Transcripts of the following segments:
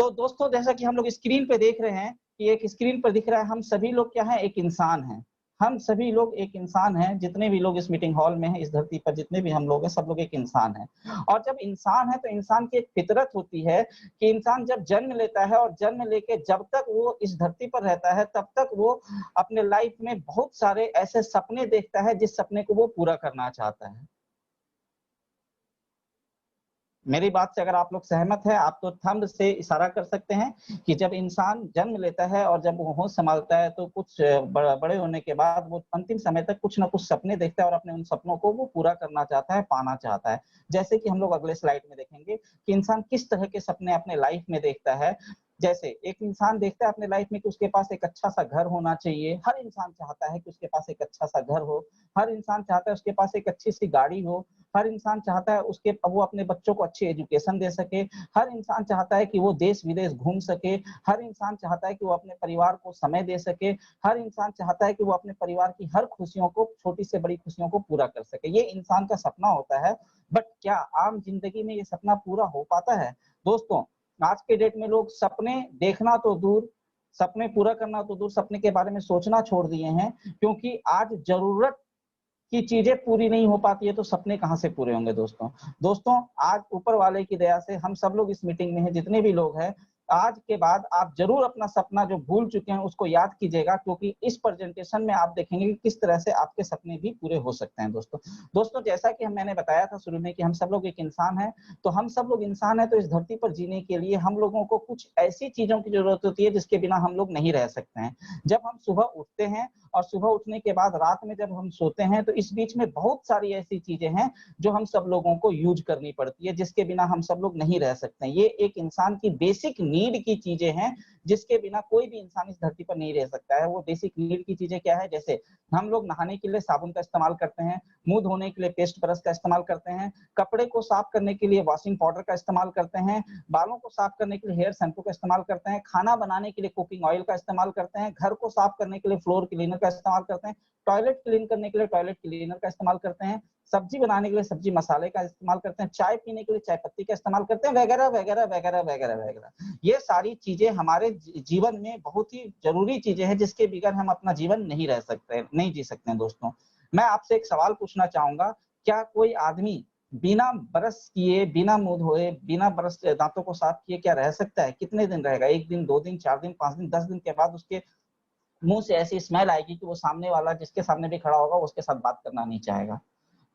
तो दोस्तों जैसा कि हम लोग स्क्रीन पे देख रहे हैं कि एक स्क्रीन पर दिख रहा है, हम सभी लोग क्या है, एक इंसान हैं। हम सभी लोग एक इंसान हैं, जितने भी लोग इस मीटिंग हॉल में हैं, इस धरती पर जितने भी हम लोग हैं, सब लोग एक इंसान हैं। और जब इंसान है तो इंसान की एक फितरत होती है कि इंसान जब जन्म लेता है और जन्म लेके जब तक वो इस धरती पर रहता है तब तक वो अपने लाइफ में बहुत सारे ऐसे सपने देखता है जिस सपने को वो पूरा करना चाहता है। मेरी बात से अगर आप लोग सहमत हैं, आप तो थंब से इशारा कर सकते हैं कि जब इंसान जन्म लेता है और जब वो होश संभालता है तो कुछ बड़े होने के बाद वो अंतिम समय तक कुछ ना कुछ सपने देखता है और अपने उन सपनों को वो पूरा करना चाहता है, पाना चाहता है। जैसे कि हम लोग अगले स्लाइड में देखेंगे कि इंसान किस तरह के सपने अपने लाइफ में देखता है। जैसे एक इंसान देखता है अपने लाइफ में कि उसके पास एक अच्छा-सा घर होना चाहिए। हर इंसान चाहता है कि उसके पास एक अच्छा-सा घर हो। हर इंसान चाहता है उसके पास एक अच्छी-सी गाड़ी हो। हर इंसान चाहता है उसके वो अपने बच्चों को अच्छी एजुकेशन दे सके। हर इंसान चाहता है कि वो देश-विदेश घूम सके। हर इंसान चाहता है कि वो अपने परिवार को समय दे सके। हर इंसान चाहता है कि वो अपने परिवार की हर खुशियों को, छोटी से बड़ी खुशियों को पूरा कर सके। ये इंसान का सपना होता है। बट क्या आम जिंदगी में ये सपना पूरा हो पाता है? दोस्तों, आज के डेट में लोग सपने देखना तो दूर, सपने पूरा करना तो दूर, सपने के बारे में सोचना छोड़ दिए हैं, क्योंकि आज ज़रूरत की चीजें पूरी नहीं हो पाती है तो सपने कहाँ से पूरे होंगे दोस्तों। दोस्तों, आज ऊपर वाले की दया से हम सब लोग इस मीटिंग में हैं, जितने भी लोग हैं, आज के बाद आप ज़रूर अपना सपना जो भूल चुके हैं उसको याद कीजिएगा, क्योंकि इस प्रेजेंटेशन में आप देखेंगे कि किस तरह से आपके सपने भी पूरे हो सकते हैं दोस्तों। दोस्तों, जैसा कि मैंने बताया था शुरू में कि हम सब लोग एक इंसान हैं, तो हम सब लोग इंसान हैं तो इस धरती पर जीने के लिए हम लोगों को कुछ ऐसी चीज़ों की ज़रूरत होती है जिसके बिना हम लोग नहीं रह सकते हैं। जब हम सुबह उठते हैं और सुबह उठने के बाद रात में जब हम सोते हैं तो इस बीच में बहुत सारी ऐसी चीजें हैं जो हम सब लोगों को यूज करनी पड़ती है, जिसके बिना हम सब लोग नहीं रह सकते। ये एक इंसान की बेसिक नीड की चीजें हैं जिसके बिना कोई भी इंसान इस धरती पर नहीं रह सकता है। वो बेसिक नीड की चीजें क्या है? जैसे हम लोग नहाने के लिए साबुन का इस्तेमाल करते हैं, मुंह धोने के लिए पेस्ट ब्रश का इस्तेमाल करते हैं, कपड़े को साफ करने के लिए वॉशिंग पाउडर का इस्तेमाल करते हैं, बालों को साफ करने के लिए हेयर शैम्पू का इस्तेमाल करते हैं, खाना बनाने के लिए कुकिंग ऑयल का इस्तेमाल करते हैं, घर को साफ करने के लिए फ्लोर क्लीनर का इस्तेमाल करते हैं, टॉयलेट क्लीन करने के लिए टॉयलेट क्लीनर का इस्तेमाल करते हैं, सब्जी बनाने के लिए सब्जी मसाले का इस्तेमाल करते हैं, चाय पीने के लिए चाय पत्ती का इस्तेमाल करते हैं, वगैरह वगैरह वगैरह वगैरह वगैरह। ये सारी चीजें हमारे जीवन में बहुत ही जरूरी चीजें हैं जिसके बगैर हम अपना जीवन नहीं रह सकते, नहीं जी सकते हैं दोस्तों। मैं आपसे एक सवाल पूछना चाहूंगा, क्या कोई आदमी बिना ब्रश किए, बिना मुंह धोए, बिना ब्रश दांतों को साफ किए क्या रह सकता है? कितने दिन रहेगा? 1 दिन, 2 दिन, 4 दिन, 5 दिन, 10 दिन के बाद उसके मुंह से ऐसी स्मेल आएगी कि वो सामने वाला जिसके सामने भी खड़ा होगा उसके साथ बात करना नहीं चाहेगा।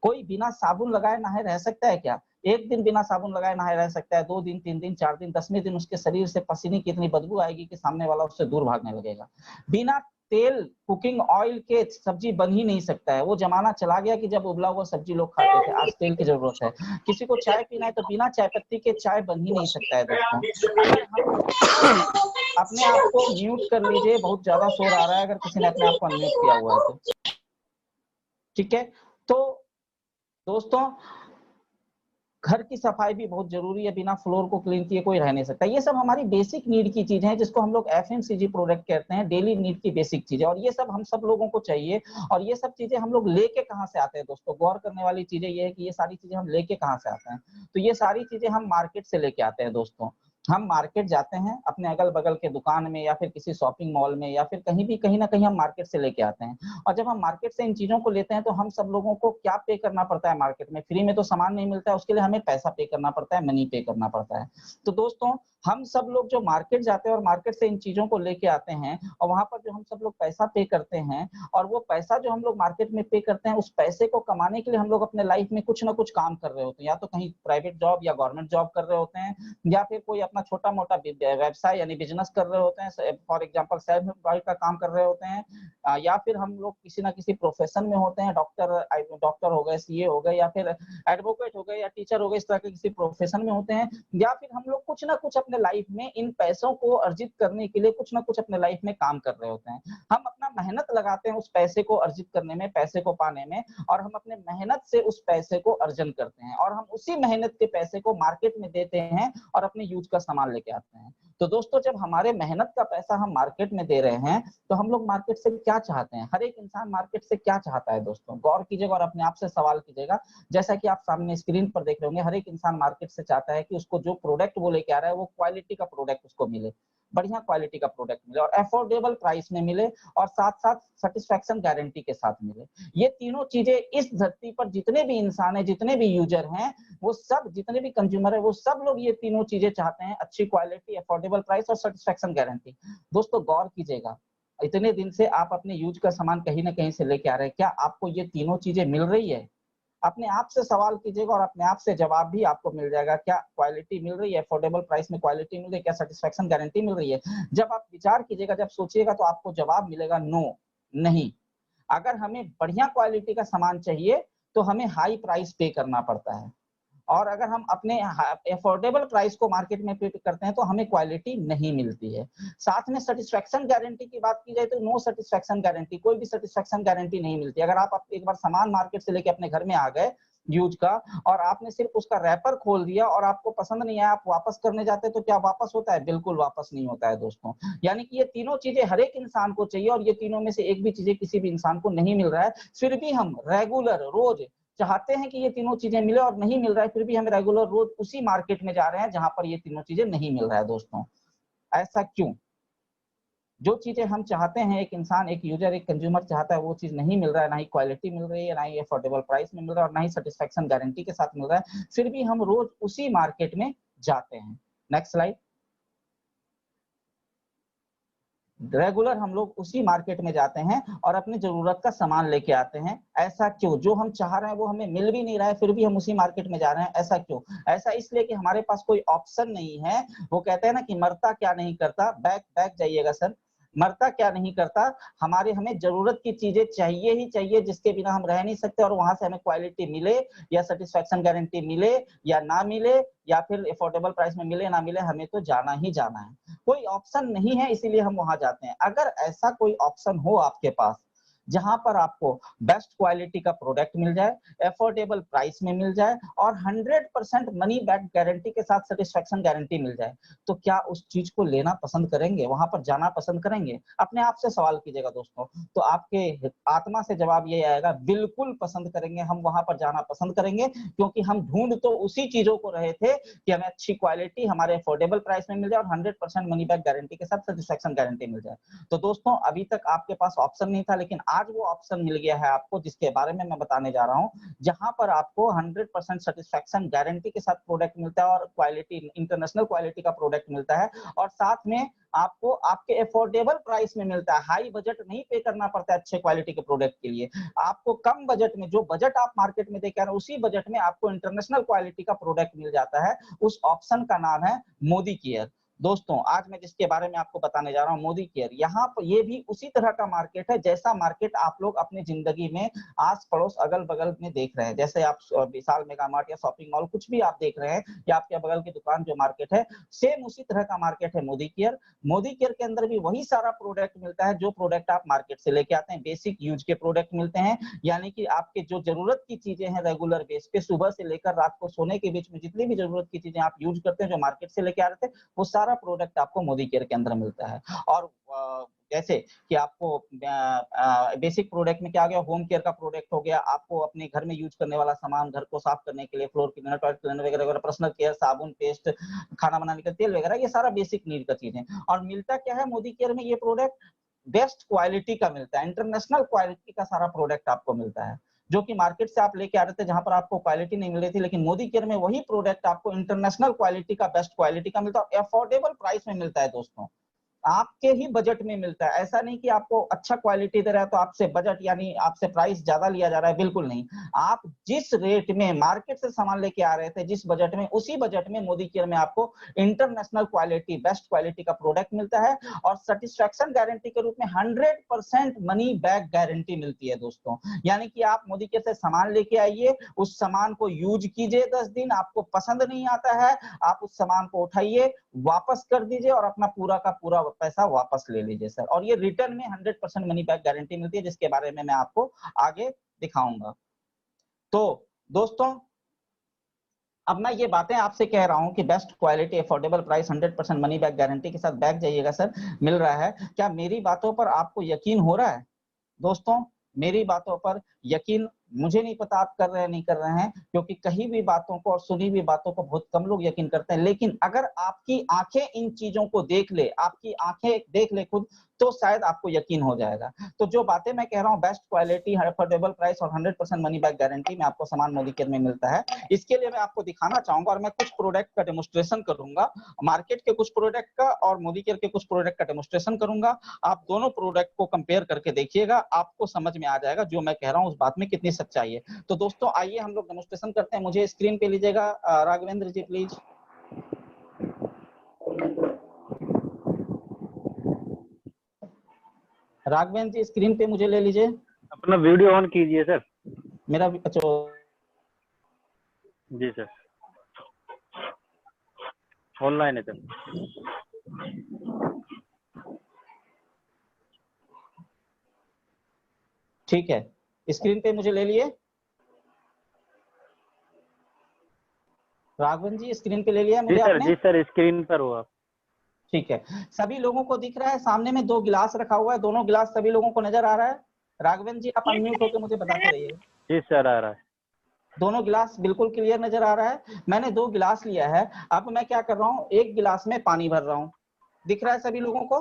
कोई बिना साबुन लगाए नहाए रह सकता है क्या? 1 दिन बिना साबुन लगाए नहाए रह सकता है, 2 दिन, 3 दिन, 4 दिन, 10वें दिन उसके शरीर से पसीने की इतनी बदबू आएगी कि सामने वाला उससे दूर भागने लगेगा। बिना तेल, कुकिंग ऑयल के सब्जी बन ही नहीं सकता है। वो ज़माना चला गया कि जब उबला हुआ सब्जी लोग खाते थे, आज तेल की ज़रूरत है। किसी को चाय पीना है तो बिना चाय पत्ती के चाय बन ही नहीं सकता है दोस्तों। अगर हम अपने आप को म्यूट कर लीजिए, बहुत ज़्यादा शोर आ रहा है अगर किसी ने अपने आप को अनम्यूट किया हुआ है तो। ठीक है? तो दोस्तों, घर की सफाई भी बहुत ज़रूरी है, बिना फ्लोर को क्लीन किए कोई रह नहीं सकता। ये सब हमारी बेसिक नीड की चीज़ें हैं जिसको हम लोग एफएमसीजी प्रोडक्ट कहते हैं, डेली नीड की बेसिक चीज़ें, और ये सब हम सब लोगों को चाहिए। और ये सब चीज़ें हम लोग लेके कहाँ से आते हैं दोस्तों? गौर करने वाली चीज़ें ये है कि ये सारी चीज़ें हम लेके कहाँ से आते हैं? तो ये सारी चीज़ें हम मार्केट से लेके आते हैं दोस्तों। हम मार्केट जाते हैं, अपने अगल-बगल के दुकान में या फिर किसी शॉपिंग मॉल में या फिर कहीं भी, कहीं न कहीं हम मार्केट से लेके आते हैं। और जब हम मार्केट से इन चीज़ों को लेते हैं तो हम सब लोगों को क्या पे करना पड़ता है मार्केट में? फ्री में तो सामान नहीं मिलता है, उसके लिए हमें पैसा पे करना पड़ता है, मनी पे करना पड़ता है। तो दोस्तों, हम सब लोग जो मार्केट जाते हैं और मार्केट से इन चीज़ों को लेके आते हैं और वहाँ पर जो हम सब लोग पैसा पे करते हैं और वो पैसा जो हम लोग मार्केट में पे करते हैं, उस पैसे को कमाने के लिए हम लोग अपने लाइफ में कुछ न कुछ काम कर रहे होते हैं। या तो कहीं प्राइवेट जॉब या गवर्नमेंट जॉब कर रहे होते हैं, या फिर कोई अपना छोटा-मोटा व्यवसाय यानी बिज़नेस कर रहे होते हैं। फॉर एग्ज़ाम्पल सेल्फ एम्प्लॉयड का काम कर रहे होते हैं। या फिर हम लोग किसी न किसी प्रोफ़ेशन में होते हैं, डॉक्टर हो गए, सीए हो गए या फिर एडवोकेट हो गए या टीचर हो गए, इस तरह के किसी प्रोफ़ेशन में होते हैं। या फिर हम लोग कुछ न कुछ अपने लाइफ में इन पैसों को अर्जित करने के लिए कुछ न कुछ अपने लाइफ में काम कर रहे होते हैं। हम अपना मेहनत लगाते हैं उस पैसे को अर्जित करने में, पैसे को पाने में, और हम अपने मेहनत से उस पैसे को अर्जन करते हैं और हम उसी मेहनत के पैसे को मार्केट में देते हैं और अपने यूज़ का सामान लेके आते हैं। तो दोस्तों जब हमारे मेहनत का पैसा हम मार्केट में दे रहे हैं तो हम लोग मार्केट से क्या चाहते हैं, हर एक इंसान मार्केट से क्या चाहता है दोस्तों, गौर कीजिएगा और अपने आप से सवाल कीजिएगा। जैसा कि आप सामने स्क्रीन पर देख रहे होंगे, हर एक इंसान मार्केट से चाहता है कि उसको जो प्रोडक्ट वो लेके आ रहा है वो क्वालिटी का प्रोडक्ट उसको मिले, बढ़िया क्वालिटी का प्रोडक्ट मिले और अफोर्डेबल प्राइस में मिले और साथ साथ सेटिस्फैक्शन गारंटी के साथ मिले। ये तीनों चीजें इस धरती पर जितने भी इंसान है, जितने भी यूजर हैं, वो सब जितने भी कंज्यूमर है, वो सब लोग ये तीनों चीजें चाहते हैं, अच्छी क्वालिटी, अफोर्डेबल प्राइस और सेटिस्फैक्शन गारंटी। दोस्तों गौर कीजिएगा, इतने दिन से आप अपने यूज का सामान कहीं ना कहीं से लेके आ रहे हैं, क्या आपको ये तीनों चीजें मिल रही है? अपने आप से सवाल कीजिएगा और अपने आप से जवाब भी आपको मिल जाएगा। क्या क्वालिटी मिल रही है, अफोर्डेबल प्राइस में क्वालिटी मिल रही है, क्या सेटिस्फैक्शन गारंटी मिल रही है? जब आप विचार कीजिएगा, जब सोचिएगा तो आपको जवाब मिलेगा नो, नहीं। अगर हमें बढ़िया क्वालिटी का सामान चाहिए तो हमें हाई प्राइस पे करना पड़ता है, और अगर हम अपने अफोर्डेबल प्राइस को मार्केट में पे करते हैं तो हमें क्वालिटी नहीं मिलती है। साथ में सेटिस्फैक्शन गारंटी की बात की जाए तो नो सेटिस्फैक्शन गारंटी, कोई भी सेटिस्फैक्शन गारंटी नहीं मिलती। अगर आप एक बार सामान मार्केट से लेके अपने घर में आ गए यूज का और आपने सिर्फ उसका रैपर खोल दिया और आपको पसंद नहीं आया, आप वापस करने जाते हैं तो क्या वापस होता है? बिल्कुल वापस नहीं होता है दोस्तों। यानी कि ये तीनों चीजें हर एक इंसान को चाहिए और ये तीनों में से एक भी चीजें किसी भी इंसान को नहीं मिल रहा है, फिर भी हम रेगुलर रोज चाहते हैं कि ये तीनों चीजें मिले और नहीं मिल रहा है, फिर भी हम रेगुलर रोज उसी मार्केट में जा रहे हैं जहां पर ये तीनों चीजें नहीं मिल रहा है दोस्तों। ऐसा क्यों? जो चीजें हम चाहते हैं, एक इंसान, एक यूजर, एक कंज्यूमर चाहता है, वो चीज नहीं मिल रहा है, ना ही क्वालिटी मिल रही है, ना ही अफोर्डेबल प्राइस में मिल रहा है और ना ही सेटिस्फैक्शन गारंटी के साथ मिल रहा है, फिर भी हम रोज उसी मार्केट में जाते हैं। Next slide. रेगुलर हम लोग उसी मार्केट में जाते हैं और अपनी जरूरत का सामान लेके आते हैं। ऐसा क्यों? जो हम चाह रहे हैं वो हमें मिल भी नहीं रहा है, फिर भी हम उसी मार्केट में जा रहे हैं। ऐसा क्यों? ऐसा इसलिए कि हमारे पास कोई ऑप्शन नहीं है। वो कहते हैं ना कि मरता क्या नहीं करता, बैक बैक जाइएगा सर, मरता क्या नहीं करता, हमें जरूरत की चीजें चाहिए ही चाहिए, जिसके बिना हम रह नहीं सकते, और वहां से हमें क्वालिटी मिले या सेटिस्फैक्शन गारंटी मिले या ना मिले, या फिर अफोर्डेबल प्राइस में मिले ना मिले, हमें तो जाना ही जाना है। कोई ऑप्शन नहीं है, इसीलिए हम वहां जाते हैं। अगर ऐसा कोई ऑप्शन हो आपके पास जहां पर आपको बेस्ट क्वालिटी का प्रोडक्ट मिल जाए, अफोर्डेबल प्राइस में मिल जाए और 100% मनी बैक गारंटी के साथ सेटिस्फैक्शन गारंटी मिल जाए, तो क्या उस चीज को लेना पसंद करेंगे, वहां पर जाना पसंद करेंगे? अपने आप से सवाल कीजिएगा दोस्तों, तो आपके आत्मा से जवाब ये आएगा, बिल्कुल पसंद करेंगे, हम वहां पर जाना पसंद करेंगे, क्योंकि हम ढूंढ तो उसी चीजों को रहे थे कि हमें अच्छी क्वालिटी हमारे अफोर्डेबल प्राइस में मिल जाए और 100% मनी बैक गारंटी के साथ सेटिस्फैक्शन गारंटी मिल जाए। तो दोस्तों अभी तक आपके पास ऑप्शन नहीं था, लेकिन आज वो ऑप्शन मिल गया है आपको, जिसके बारे में मैं बताने जा रहा हूं, जहां पर आपको 100% सेटिस्फैक्शन गारंटी के साथ प्रोडक्ट मिलता है और क्वालिटी, इंटरनेशनल क्वालिटी का प्रोडक्ट मिलता है, और साथ में आपको आपके अफोर्डेबल प्राइस में मिलता है। हाई बजट नहीं पे करना पड़ता है अच्छे क्वालिटी के प्रोडक्ट के लिए। आपको कम बजट में, जो बजट आप मार्केट में देख रहे हैं, उसी बजट में आपको इंटरनेशनल क्वालिटी का प्रोडक्ट मिल जाता है। उस ऑप्शन का नाम है मोदी केयर। दोस्तों आज मैं जिसके बारे में आपको बताने जा रहा हूं, मोदी केयर, यहाँ पर ये भी उसी तरह का मार्केट है जैसा मार्केट आप लोग अपनी जिंदगी में आस पड़ोस अगल बगल में देख रहे हैं। जैसे आप विशाल मेगा मार्ट या शॉपिंग मॉल कुछ भी आप देख रहे हैं, या आपके बगल की दुकान जो मार्केट है, सेम उसी तरह का मार्केट है मोदी केयर। मोदी केयर के अंदर भी वही सारा प्रोडक्ट मिलता है जो प्रोडक्ट आप मार्केट से लेके आते हैं। बेसिक यूज के प्रोडक्ट मिलते हैं, यानी कि आपके जो जरूरत की चीजें हैं रेगुलर बेस पे, सुबह से लेकर रात को सोने के बीच में जितनी भी जरूरत की चीजें आप यूज करते हैं, जो मार्केट से लेके आ रहे थे, वो सारा प्रोडक्ट आपको मोदी केयर के अंदर मिलता है। और जैसे कि आपको बेसिक प्रोडक्ट में क्या आ गया, होम केयर का प्रोडक्ट हो गया, आपको अपने घर में यूज करने वाला सामान, घर को साफ करने के लिए, फ्लोर क्लीनर, टॉयलेट क्लीनर वगैरह, पर्सनल केयर, साबुन, पेस्ट, खाना बनाने का तेल वगैरह, ये सारा बेसिक नीड का चीज है। और मिलता क्या है मोदी केयर में? ये प्रोडक्ट बेस्ट क्वालिटी का मिलता है, इंटरनेशनल क्वालिटी का सारा प्रोडक्ट आपको मिलता है, जो कि मार्केट से आप लेके आ रहे थे जहां पर आपको क्वालिटी नहीं मिल रही थी, लेकिन मोदी केयर में वही प्रोडक्ट आपको इंटरनेशनल क्वालिटी का, बेस्ट क्वालिटी का मिलता है, अफोर्डेबल प्राइस में मिलता है दोस्तों, आपके ही बजट में मिलता है। ऐसा नहीं कि आपको अच्छा क्वालिटी दे रहा है तो आपसे बजट, यानी आपसे प्राइस ज्यादा लिया जा रहा है, बिल्कुल नहीं। आप जिस रेट में मार्केट से सामान लेके आ रहे थे, जिस बजट में, उसी बजट में मोदी केयर में आपको इंटरनेशनल क्वालिटी, बेस्ट क्वालिटी का प्रोडक्ट मिलता है, और सेटिस्फैक्शन गारंटी के रूप में 100% मनी बैक गारंटी मिलती है दोस्तों। यानी कि आप मोदी केयर से सामान लेके आइए, उस सामान को यूज कीजिए 10 दिन, आपको पसंद नहीं आता है, आप उस सामान को उठाइए, वापस कर दीजिए और अपना पूरा का पूरा पैसा वापस ले लीजिए सर। और ये रिटर्न में 100% मनी बैक गारंटी मिलती है, जिसके बारे में मैं आपको आगे दिखाऊंगा। तो दोस्तों अब मैं ये बातें आपसे कह रहा हूं कि best quality, affordable price, 100% money back guarantee के साथ बैग जाइएगा सर, मिल रहा है। क्या मेरी बातों पर आपको यकीन हो रहा है दोस्तों? मेरी बातों पर यकीन मुझे नहीं पता आप कर रहे हैं नहीं कर रहे हैं, क्योंकि कही भी बातों को और सुनी हुई बातों को बहुत कम लोग यकीन करते हैं। लेकिन अगर आपकी आंखें इन चीजों को देख ले, आपकी आंखें देख ले खुद, तो शायद आपको यकीन हो जाएगा। तो जो बातें मैं कह रहा हूँ, बेस्ट क्वालिटी, अफोर्डेबल प्राइस और 100% मनी बैक गारंटी में आपको सामान मोदी केयर में मिलता है। इसके लिए मैं आपको दिखाना चाहूंगा और मैं कुछ प्रोडक्ट का डेमोस्ट्रेशन करूंगा, मार्केट के कुछ प्रोडक्ट का और मोदी केयर के कुछ प्रोडक्ट का डेमोस्ट्रेशन करूंगा। आप दोनों प्रोडक्ट को कंपेयर करके देखिएगा, आपको समझ में आ जाएगा जो मैं कह रहा हूँ उस बात में कितनी सच्चाई है। तो दोस्तों आइए हम लोग डेमोस्ट्रेशन करते हैं। मुझे स्क्रीन पे लीजिएगा Raghavendra ji please. Raghavendra ji screen पे मुझे ले लीजिए। अपना वीडियो ऑन कीजिए सर। मेरा अच्छा जी सर, ऑनलाइन है सर। ठीक है, स्क्रीन पे मुझे ले लिए राघवेंद्र जी, स्क्रीन पे ले लिया मुझे आपने? जी सर, स्क्रीन पर हो आप। ठीक है, सभी लोगों को दिख रहा है? सामने में 2 गिलास रखा हुआ है, दोनों गिलास सभी लोगों को नजर आ रहा है? राघवेंद्र जी आप अनम्यूट होकर मुझे बताते रहिए। जी सर, आ रहा है। दोनों गिलास बिल्कुल क्लियर नजर आ रहा है। मैंने 2 गिलास लिया है। अब मैं क्या कर रहा हूँ, एक गिलास में पानी भर रहा हूँ। दिख रहा है सभी लोगों को?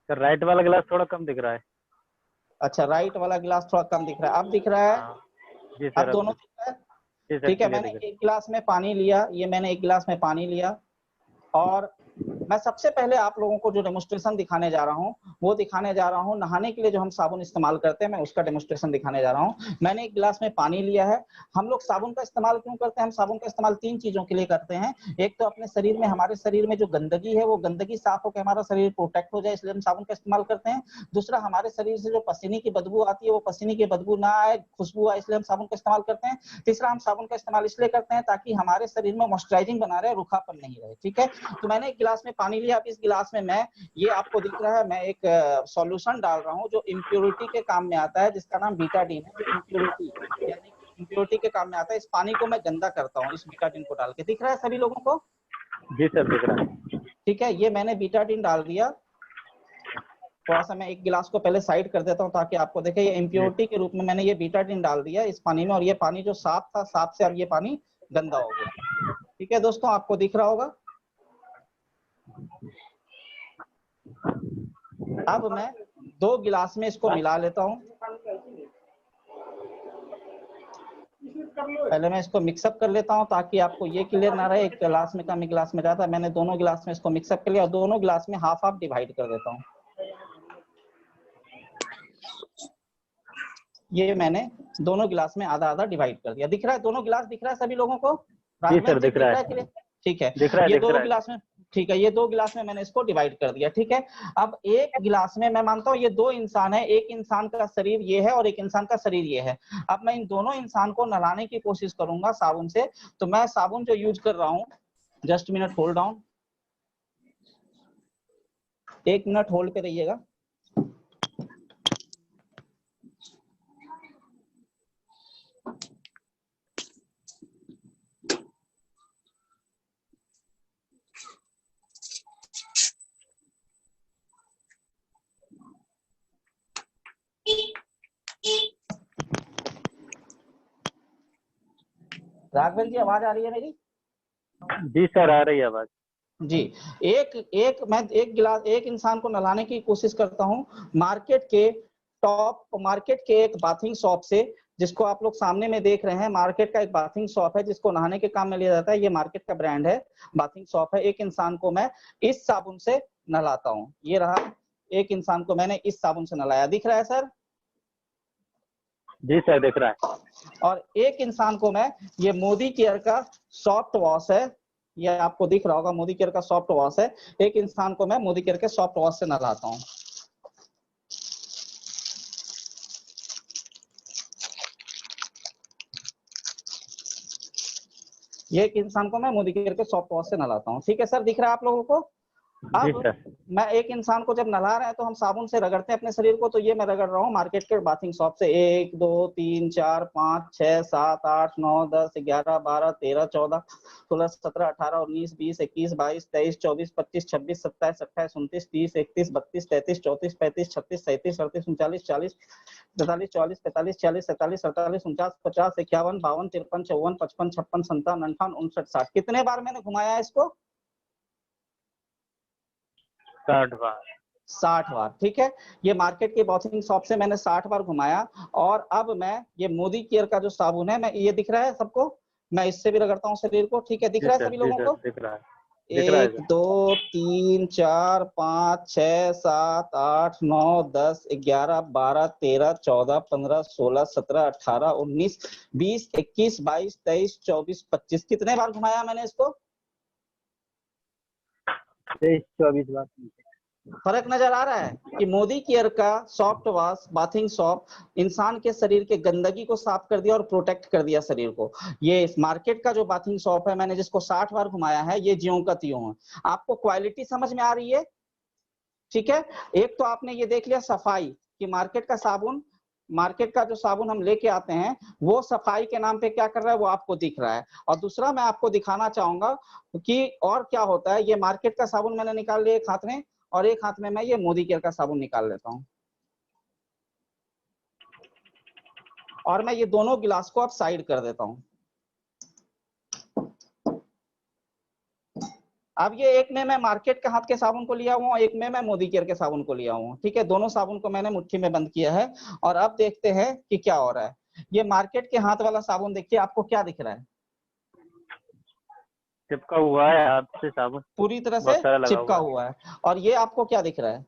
सर राइट वाला गिलास थोड़ा कम दिख रहा है। अच्छा, राइट वाला गिलास थोड़ा कम दिख रहा है, अब दिख रहा है? जी अब सर, दोनों दिख रहा है? जी सर, ठीक है, क्लियर मैंने दिख रहा एक गिलास में पानी लिया, ये मैंने एक गिलास में पानी लिया और मैं सबसे पहले आप लोगों को जो डेमोस्ट्रेशन दिखाने जा रहा हूँ वो दिखाने जा रहा हूँ, नहाने के लिए जो हम साबुन इस्तेमाल करते हैं मैं उसका डेमोस्ट्रेशन दिखाने जा रहा हूँ। मैंने एक गिलास में पानी लिया है। हम लोग साबुन का इस्तेमाल क्यों करते हैं? हम साबुन का इस्तेमाल 3 चीजों के लिए करते हैं। एक तो अपने शरीर में, हमारे शरीर में जो गंदगी है वो गंदगी साफ होकर हमारा शरीर प्रोटेक्ट हो जाए, इसलिए हम साबुन का इस्तेमाल करते हैं। दूसरा, हमारे शरीर से जो पसीने की बदबू आती है वो पसीने की बदबू ना आए, खुशबू आए, इसलिए हम साबुन का इस्तेमाल करते हैं। तीसरा, हम साबुन का इस्तेमाल इसलिए करते हैं ताकि हमारे शरीर में मॉइस्चराइजिंग बना रहे, रूखापन नहीं रहे। ठीक है, तो मैंने एक गिलास में पानी लिया। अब इस गिलास में मैं, ये आपको दिख रहा है, मैं एक सॉल्यूशन डाल रहा हूँ जो इम्प्योरिटी के काम में आता है, जिसका नाम बीटाडीन है, जो इम्प्योरिटी यानी इम्प्योरिटी के काम में आता है। इस पानी को मैं गंदा करता हूँ इस बीटाडीन को डाल के। दिख रहा है सभी लोगों को? जी सर, दिख रहा है। ठीक है, ये मैंने बीटाडीन डाल दिया। थोड़ा सा मैं एक गिलास को पहले साइड कर देता हूँ ताकि आपको देखे, ये इम्प्योरिटी के रूप में मैंने ये बीटाडीन डाल दिया इस पानी में, और ये पानी जो साफ था, साफ से अब ये पानी गंदा हो गया। ठीक है दोस्तों, आपको दिख रहा होगा। अब मैं 2 गिलास में इसको मिला लेता हूँ। पहले मैं इसको मिक्सअप कर लेता हूँ ताकि आपको ये क्लियर ना रहे एक गिलास में कम एक गिलास में ज्यादा। मैंने दोनों गिलास में इसको मिक्सअप कर लिया और दोनों गिलास में हाफ हाफ डिवाइड कर देता हूँ। ये मैंने दोनों गिलास में आधा आधा डिवाइड कर दिया। दिख रहा है? दोनों गिलास दिख रहा है सभी लोगों को? जी सर, राघवेंद्र जी दिख दिख रहा रहा है है। क्लियर? ठीक है, दिख रहा है, ये दिख 2 रहा है। गिलास में, ठीक है, ये 2 गिलास में मैंने इसको डिवाइड कर दिया। ठीक है, अब एक गिलास में मैं मानता हूँ ये 2 इंसान है, एक इंसान का शरीर ये है और एक इंसान का शरीर ये है। अब मैं इन दोनों इंसान को नहलाने की कोशिश करूंगा साबुन से। तो मैं साबुन जो यूज कर रहा हूँ, just minute hold down, 1 minute hold पे रहिएगा। राघवेंद्र जी आवाज आ रही है मेरी? जी सर, आ रही है आवाज। जी, मैं एक गिलास, एक इंसान को नहलाने की कोशिश करता हूँ मार्केट के एक बाथिंग शॉप से, जिसको आप लोग सामने में देख रहे हैं। मार्केट का एक बाथिंग शॉप है जिसको नहाने के काम में लिया जाता है, ये मार्केट का ब्रांड है, बाथिंग शॉप है। एक इंसान को मैं इस साबुन से नहलाता हूँ, ये रहा, एक इंसान को मैंने इस साबुन से नहलाया। दिख रहा है सर? जी सर, दिख रहा है। और एक इंसान को मैं, ये मोदी केयर का सॉफ्ट वॉश है, ये आपको दिख रहा होगा, मोदी केयर का सॉफ्ट वॉश है। एक इंसान को मैं मोदी केयर के सॉफ्ट वॉश से नहलाता हूँ। ये एक इंसान को मैं मोदी केयर के सॉफ्ट वॉश से नहलाता हूँ। ठीक है सर, दिख रहा है आप लोगों को? जी अब सर। मैं एक इंसान को जब नहला रहे हैं तो हम साबुन से रगड़ते हैं अपने शरीर को, तो ये मैं रगड़ रहा हूँ मार्केट के बाथिंग शॉप से 1 2 3 4 5 6 7 8 9 10 11 12 13 14 16 17 18 19 20 21 22 23 24 25 26 27 28 29 30 31 32 33 34 35 36 37 38 39 40 43 44 45 46 47 48 49 50 51 52 53 54 55 56 57 58 59 60। कितने बार मैंने घुमाया इसको? 60 बार। 60 बार। ठीक है, ये मार्केट की बाथिंग शॉप से मैंने 60 बार घुमाया। और अब मैं ये मोदी केयर का जो साबुन है, मैं ये दिख रहा है सबको, मैं इससे भी रगड़ता हूँ शरीर को। ठीक है, दिख जी रहा है सर, सभी जी लोगों सर, को? दिख रहा है, दिख रहा है 1 सर। 2 3 4 5 6 7 8 9 10 11 12 13 14 15 16 17 18 19 20 21 22 23 24 25। कितने बार घुमाया मैंने इसको? 23-24 बार। फर्क नजर आ रहा है कि मोदी केयर का सॉफ्ट वॉश बाथिंग सॉप इंसान के शरीर के गंदगी को साफ कर दिया और प्रोटेक्ट कर दिया शरीर को। ये मार्केट का जो बाथिंग सॉप है, मैंने जिसको 60 बार घुमाया है, ये ज्यों का त्यों है। आपको क्वालिटी समझ में आ रही है? ठीक है, एक तो आपने ये देख लिया सफाई कि मार्केट का जो साबुन हम लेके आते हैं वो सफाई के नाम पे क्या कर रहा है वो आपको दिख रहा है। और दूसरा मैं आपको दिखाना चाहूंगा कि और क्या होता है। ये मार्केट का साबुन मैंने निकाल लिया एक हाथ में, और एक हाथ में मैं ये मोदी केयर का साबुन निकाल लेता हूं, और मैं ये दोनों गिलास को अब साइड कर देता हूं। अब ये एक में मैं मार्केट के हाथ के साबुन को लिया हुआ, एक में मैं मोदी केयर के साबुन को लिया हुआ। ठीक है, दोनों साबुन को मैंने मुट्ठी में बंद किया है, और अब देखते हैं कि क्या हो रहा है। ये मार्केट के हाथ वाला साबुन देखिए, आपको क्या दिख रहा है? चिपका हुआ है हाथ से साबुन, पूरी तरह बहुत से सारा लगा चिपका हुआ है। हुआ है। और ये आपको क्या दिख रहा है?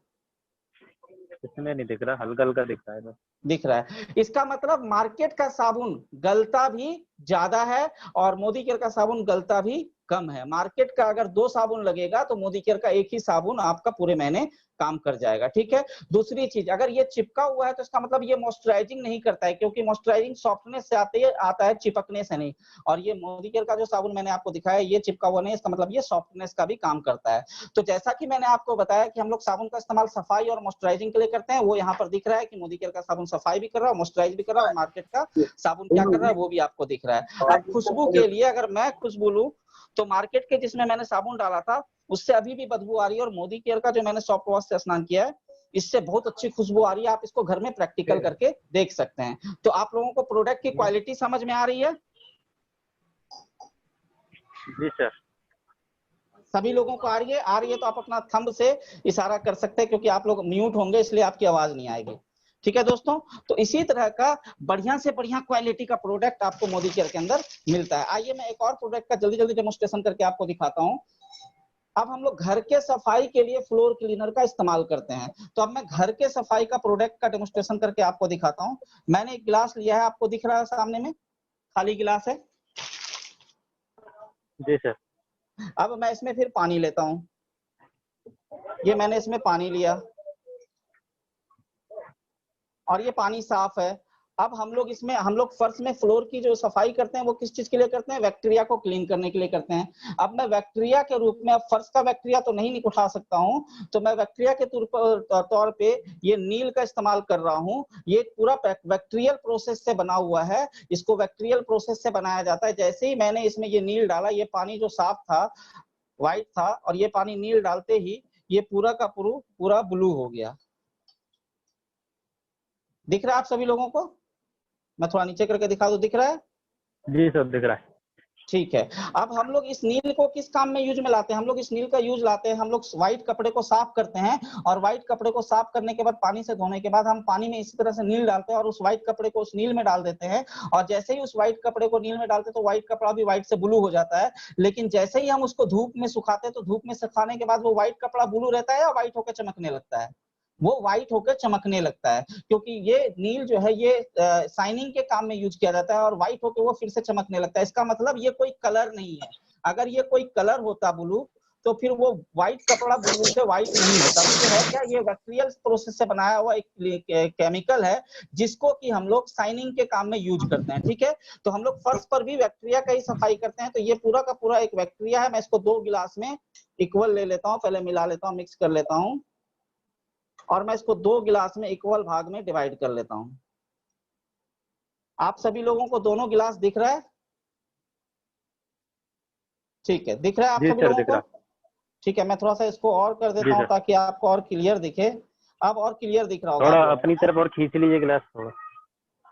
इसमें नहीं दिख रहा, हल्का हल्का दिख रहा है बस। दिख रहा है। इसका मतलब मार्केट का साबुन गलता भी ज्यादा है और मोदी केयर का साबुन गलता भी कम है। मार्केट का अगर 2 साबुन लगेगा तो मोदी केयर का एक ही साबुन आपका पूरे महीने काम कर जाएगा। ठीक है, दूसरी चीज, अगर ये चिपका हुआ है तो इसका मतलब ये मॉइस्चराइजिंग नहीं करता है, क्योंकि मॉइस्चराइजिंग सॉफ्टनेस से आता है, चिपकने से नहीं। और ये मोदी केयर का जो साबुन मैंने आपको दिखाया, ये चिपका हुआ नहीं, इसका मतलब ये सॉफ्टनेस का भी काम करता है। तो जैसा कि मैंने आपको बताया कि हम लोग साबुन का इस्तेमाल सफाई और मॉइस्चराइजिंग के लिए करते हैं, वो यहाँ पर दिख रहा है कि मोदी केयर का साबुन सफाई भी कर रहा है, मॉइस्चराइज भी कर रहा है, और मार्केट का साबुन क्या कर रहा है वो भी आपको दिख रहा है। अब खुशबू के लिए अगर मैं खुशबू लूं तो मार्केट के जिसमें मैंने साबुन डाला था उससे अभी भी बदबू आ रही है, और मोदी केयर का जो मैंने सॉफ्ट वॉश से स्नान किया है इससे बहुत अच्छी खुशबू आ रही है। आप इसको घर में प्रैक्टिकल करके देख सकते हैं। तो आप लोगों को प्रोडक्ट की क्वालिटी समझ में आ रही है? जी सर। सभी लोगों को आ रही है? आ रही है तो आप अपना थंब से इशारा कर सकते हैं, क्योंकि आप लोग म्यूट होंगे इसलिए आपकी आवाज नहीं आएगी। ठीक है दोस्तों, तो इसी तरह का बढ़िया से बढ़िया क्वालिटी का प्रोडक्ट आपको मोदी केयर के अंदर मिलता है। आइए मैं एक और प्रोडक्ट का जल्दी जल्दी डेमोस्ट्रेशन करके आपको दिखाता हूँ। अब हम लोग घर के सफाई के लिए फ्लोर क्लीनर का इस्तेमाल करते हैं, तो अब मैं घर के सफाई का प्रोडक्ट का डेमोस्ट्रेशन करके आपको दिखाता हूँ। मैंने एक गिलास लिया है, आपको दिख रहा है सामने में, खाली गिलास है। जी सर। अब मैं इसमें फिर पानी लेता हूँ, ये मैंने इसमें पानी लिया और ये पानी साफ है। अब हम लोग फर्श में फ्लोर की जो सफाई करते हैं वो किस चीज के लिए करते हैं? बैक्टीरिया को क्लीन करने के लिए करते हैं। अब मैं बैक्टीरिया के रूप में, अब फर्श का बैक्टीरिया तो नहीं उठा सकता हूं, तो मैं बैक्टीरिया के तौर पे ये नील का इस्तेमाल कर रहा हूं। ये पूरा बैक्टीरियल प्रोसेस से बना हुआ है, इसको बैक्टीरियल प्रोसेस से बनाया जाता है। जैसे ही मैंने इसमें ये नील डाला, ये पानी जो साफ था, व्हाइट था, और ये पानी नील डालते ही ये पूरा का पूरा ब्लू हो गया। दिख रहा है आप सभी लोगों को? मैं थोड़ा नीचे करके दिखा दूं, दिख रहा है? जी सर, दिख रहा है। ठीक है। अब हम लोग इस नील को किस काम में यूज में लाते हैं? हम लोग इस नील का यूज लाते हैं, हम लोग व्हाइट कपड़े को साफ करते हैं, और व्हाइट कपड़े को साफ करने के बाद पानी से धोने के बाद हम पानी में इसी तरह से नील डालते हैं और उस व्हाइट कपड़े को उस नील में डाल देते हैं। और जैसे ही उस व्हाइट कपड़े को नील में डालते हैं तो व्हाइट कपड़ा भी व्हाइट से ब्लू हो जाता है। लेकिन जैसे ही हम उसको धूप में सुखाते हैं तो धूप में सुखाने के बाद वो व्हाइट कपड़ा ब्लू रहता है या व्हाइट होकर चमकने लगता है? वो व्हाइट होकर चमकने लगता है, क्योंकि ये नील जो है ये शाइनिंग के काम में यूज किया जाता है, और व्हाइट होकर वो फिर से चमकने लगता है। इसका मतलब ये कोई कलर नहीं है। अगर ये कोई कलर होता ब्लू तो फिर वो व्हाइट कपड़ा बुलबुल से व्हाइट नहीं होता। तो है क्या, ये बैक्टीरियल प्रोसेस से बनाया हुआ एक केमिकल है जिसको कि हम लोग शाइनिंग के काम में यूज करते हैं। ठीक है, तो हम लोग फर्श पर भी बैक्टीरिया का ही सफाई करते हैं। तो ये पूरा का पूरा एक बैक्टीरिया है। मैं इसको 2 गिलास में इक्वल ले लेता हूँ, पहले मिला लेता हूँ, मिक्स कर लेता हूँ और मैं इसको 2 गिलास में इक्वल भाग में डिवाइड कर लेता हूँ। आप सभी लोगों को दोनों गिलास दिख रहा है? ठीक है, दिख रहा है आप जी सभी सर, लोगों दिख रहा। को? ठीक है, मैं थोड़ा सा इसको और कर जी देता हूँ सर, ताकि आपको और क्लियर दिखे। अब और क्लियर दिख रहा होगा थोड़ा आप लोगों अपनी को। तरफ और खींच लीजिए गिलास थोड़ा।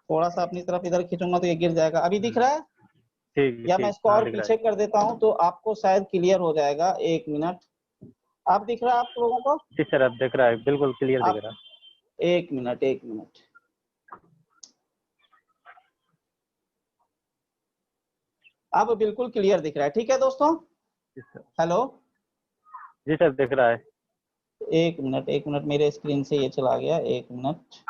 थोड़ा सा अपनी तरफ इधर खींचूंगा तो ये गिर जाएगा। अभी दिख रहा है? ठीक या मैं ठीक, इसको हाँ और दिख रहा पीछे कर देता हूँ तो आपको शायद क्लियर हो जाएगा। 1 मिनट। अब दिख रहा है आप लोगों को? है। जी सर, अब दिख रहा है, बिल्कुल क्लियर दिख आप रहा है। 1 मिनट, 1 मिनट। अब बिल्कुल क्लियर दिख रहा है। ठीक है दोस्तों, जी सर, हेलो। जी सर दिख रहा है। 1 मिनट, 1 मिनट, मेरे स्क्रीन से ये चला गया। 1 मिनट।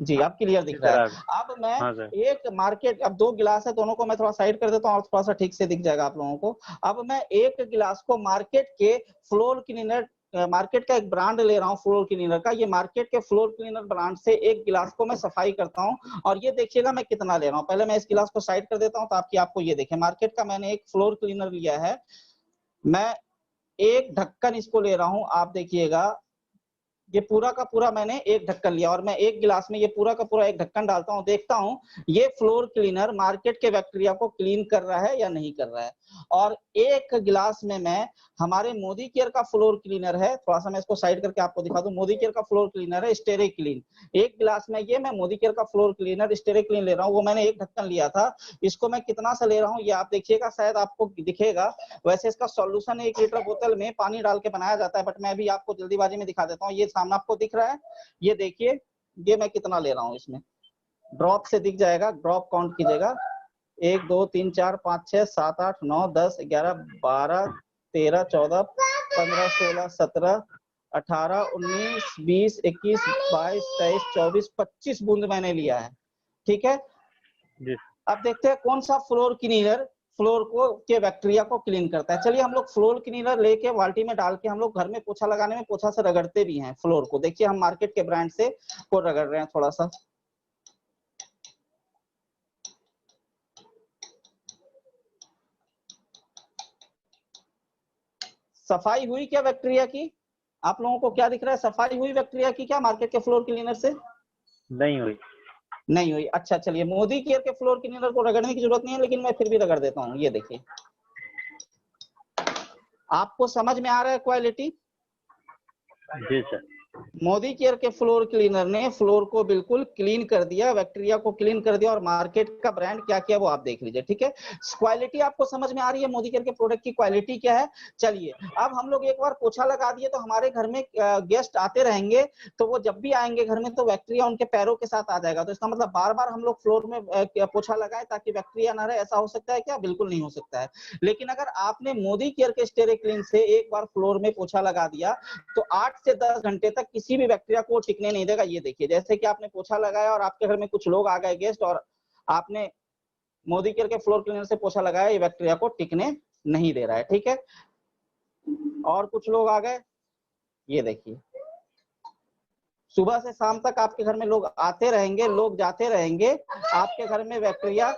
जी, अब क्लियर जी दिख रहा सर, है। अब अब मैं हाँ सर। एक मार्केट, अब 2 गिलास है, दोनों को मैं थोड़ा साइड कर देता हूँ और थोड़ा सा ठीक से दिख जाएगा आप लोगों को। अब मैं एक गिलास को मार्केट के फ्लोर क्लीनर, मार्केट का एक ब्रांड ले रहा हूँ फ्लोर क्लीनर का। ये मार्केट के फ्लोर क्लीनर ब्रांड से एक गिलास को मैं सफाई करता हूँ और ये देखिएगा मैं कितना ले रहा हूँ। पहले मैं इस गिलास को साइड कर देता हूँ ताकि आपको ये देखे। मार्केट का मैंने एक फ्लोर क्लीनर लिया है, मैं एक ढक्कन इसको ले रहा हूँ। आप देखिएगा ये पूरा का पूरा मैंने एक ढक्कन लिया और मैं एक गिलास में ये पूरा का पूरा एक ढक्कन डालता हूँ, देखता हूँ ये फ्लोर क्लीनर मार्केट के बैक्टीरिया को क्लीन कर रहा है या नहीं कर रहा है। और एक गिलास में मैं हमारे मोदी केयर का फ्लोर क्लीनर है, थोड़ा सा मैं इसको साइड करके आपको दिखा दूं। मोदी केयर का फ्लोर क्लीनर है स्टेरे क्लीन। एक गिलास में ये मैं मोदी केयर का फ्लोर क्लीनर स्टेरे क्लीन ले रहा हूँ, वो मैंने एक ढक्कन लिया था। इसको मैं कितना सा ले रहा हूँ ये आप देखिएगा, शायद आपको दिखेगा। वैसे इसका सॉल्यूशन 1 लीटर बोतल में पानी डाल के बनाया जाता है, बट मैं भी आपको जल्दीबाजी में दिखा देता हूँ। ये सामने आपको दिख रहा है, ये देखिए ये मैं कितना ले रहा हूँ। इसमें ड्रॉप से दिख जाएगा, ड्रॉप काउंट कीजिएगा। 1 2 3 4 5 6 7 8 9 10 11 12 13 14 15 16 17 18 19 20 21 22 23 24 25 बूंद मैंने लिया है। ठीक है, जी अब देखते हैं कौन सा फ्लोर क्लीनर फ्लोर को के बैक्टीरिया को क्लीन करता है। चलिए हम लोग फ्लोर क्लीनर लेके बाल्टी में डाल के हम लोग घर में पोछा लगाने में पोछा से रगड़ते भी हैं फ्लोर को। देखिए हम मार्केट के ब्रांड से को रगड़ रहे हैं थोड़ा सा। सफाई हुई क्या बैक्टीरिया की? आप लोगों को क्या दिख रहा है, सफाई हुई बैक्टीरिया की क्या मार्केट के फ्लोर क्लीनर से? नहीं हुई। नहीं हुई। अच्छा चलिए, मोदी केयर के फ्लोर क्लीनर को रगड़ने की जरूरत नहीं है, लेकिन मैं फिर भी रगड़ देता हूँ। ये देखिए, आपको समझ में आ रहा है क्वालिटी? जी सर। मोदी केयर के फ्लोर क्लीनर ने फ्लोर को बिल्कुल क्लीन कर दिया, बैक्टीरिया को क्लीन कर दिया। और मार्केट का ब्रांड क्या किया वो आप देख लीजिए। ठीक है, क्वालिटी आपको समझ में आ रही है मोदी केयर के प्रोडक्ट की क्वालिटी क्या है? चलिए, अब हम लोग एक बार पोछा लगा दिए तो हमारे घर में गेस्ट आते रहेंगे, तो वो जब भी आएंगे घर में तो बैक्टीरिया उनके पैरों के साथ आ जाएगा। तो इसका मतलब बार बार हम लोग फ्लोर में पोछा लगाए ताकि बैक्टीरिया ना रहे, ऐसा हो सकता है क्या? बिल्कुल नहीं हो सकता है। लेकिन अगर आपने मोदी केयर के स्टेरे क्लीन से एक बार फ्लोर में पोछा लगा दिया तो 8 से 10 घंटे तक किसी भी बैक्टीरिया को टिकने नहीं देगा। ये देखिए, जैसे कि आपने पोछा लगाया और आपके घर में कुछ लोग आ गए गेस्ट, और आपने मोदी केयर के फ्लोर क्लीनर से पोछा लगाया, ये बैक्टीरिया को टिकने नहीं दे रहा है। ठीक है, और कुछ लोग आ गए, ये देखिए सुबह से शाम तक आपके घर में लोग आते रहेंगे, लोग जाते रहेंगे, आपके घर में बैक्टीरिया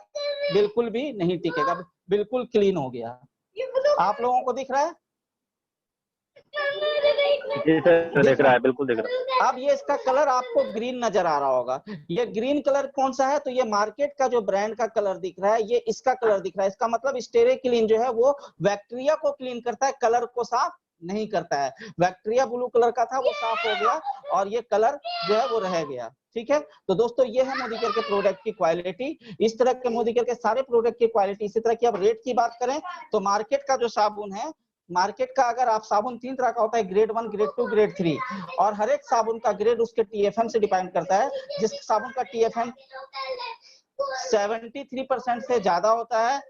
बिल्कुल भी नहीं टिकेगा, बिल्कुल क्लीन हो गया। आप लोगों को दिख रहा है? जी सर दिख रहा है, बिल्कुल दिख रहा है। अब ये इसका कलर आपको ग्रीन नजर आ रहा होगा। ये ग्रीन कलर कौन सा है? तो ये मार्केट का जो ब्रांड का कलर दिख रहा है, ये इसका कलर दिख रहा है। इसका मतलब स्टेरे क्लीन जो है वो बैक्टीरिया को क्लीन करता है, कलर को साफ नहीं करता है। बैक्टीरिया ब्लू कलर का था, वो साफ हो गया और ये कलर जो है वो रह गया। ठीक है, तो दोस्तों ये है मोदी केयर के प्रोडक्ट की क्वालिटी। इस तरह के मोदी केयर के सारे प्रोडक्ट की क्वालिटी इसी तरह की। अब रेट की बात करें तो मार्केट का जो साबुन है, मार्केट का अगर आप साबुन 3 तरह का होता है, ग्रेड 1, ग्रेड 2, ग्रेड 3, और हर एक साबुन का ग्रेड उसके टीएफएम से डिपेंड करता है। जिस साबुन का टीएफएम 73% से ज्यादा होता है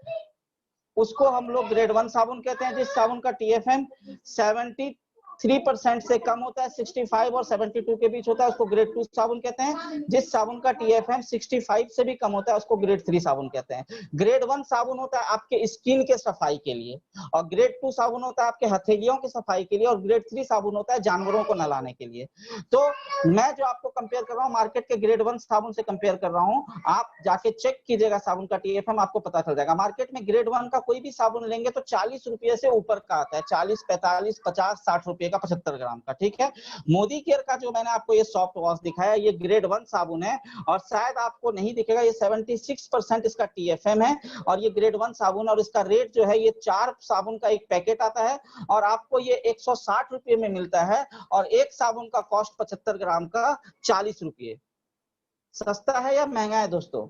उसको हम लोग ग्रेड 1 साबुन कहते हैं। जिस साबुन का टीएफएम 70 3% से कम होता है, 65 और 72 के बीच होता है, उसको ग्रेड 2 साबुन कहते हैं। जिस साबुन का TFM 65 से भी कम होता है उसको ग्रेड 3 साबुन कहते हैं। ग्रेड 1 साबुन होता है आपके स्किन के सफाई के लिए, और ग्रेड 2 साबुन होता है आपके हथेलियों की सफाई के लिए, और ग्रेड 3 साबुन होता है जानवरों को नहलाने के लिए। तो मैं जो आपको कंपेयर कर रहा हूँ मार्केट के ग्रेड 1 साबुन से कंपेयर कर रहा हूँ। आप जाके चेक कीजिएगा साबुन का TFM, आपको पता चल जाएगा। मार्केट में ग्रेड 1 का कोई भी साबुन लेंगे तो 40 रुपये से ऊपर का आता है, 40, 45, 50, 60 रुपये का 75 ग्राम का, ठीक है। मोदी केयर का जो मैंने आपको ये सॉफ्ट वॉश दिखाया, ये ग्रेड 1 साबुन है, और शायद आपको नहीं दिखेगा, ये 76% इसका TFM है, और ये ग्रेड 1 साबुन, और इसका रेट जो है, ये 4 साबुन का एक पैकेट आता है, और आपको ये 160 रुपये में मिलता है, और एक साबुन का कॉस्ट 75 ग्राम का 40 रुपये। सस्ता है या महंगा है दोस्तों?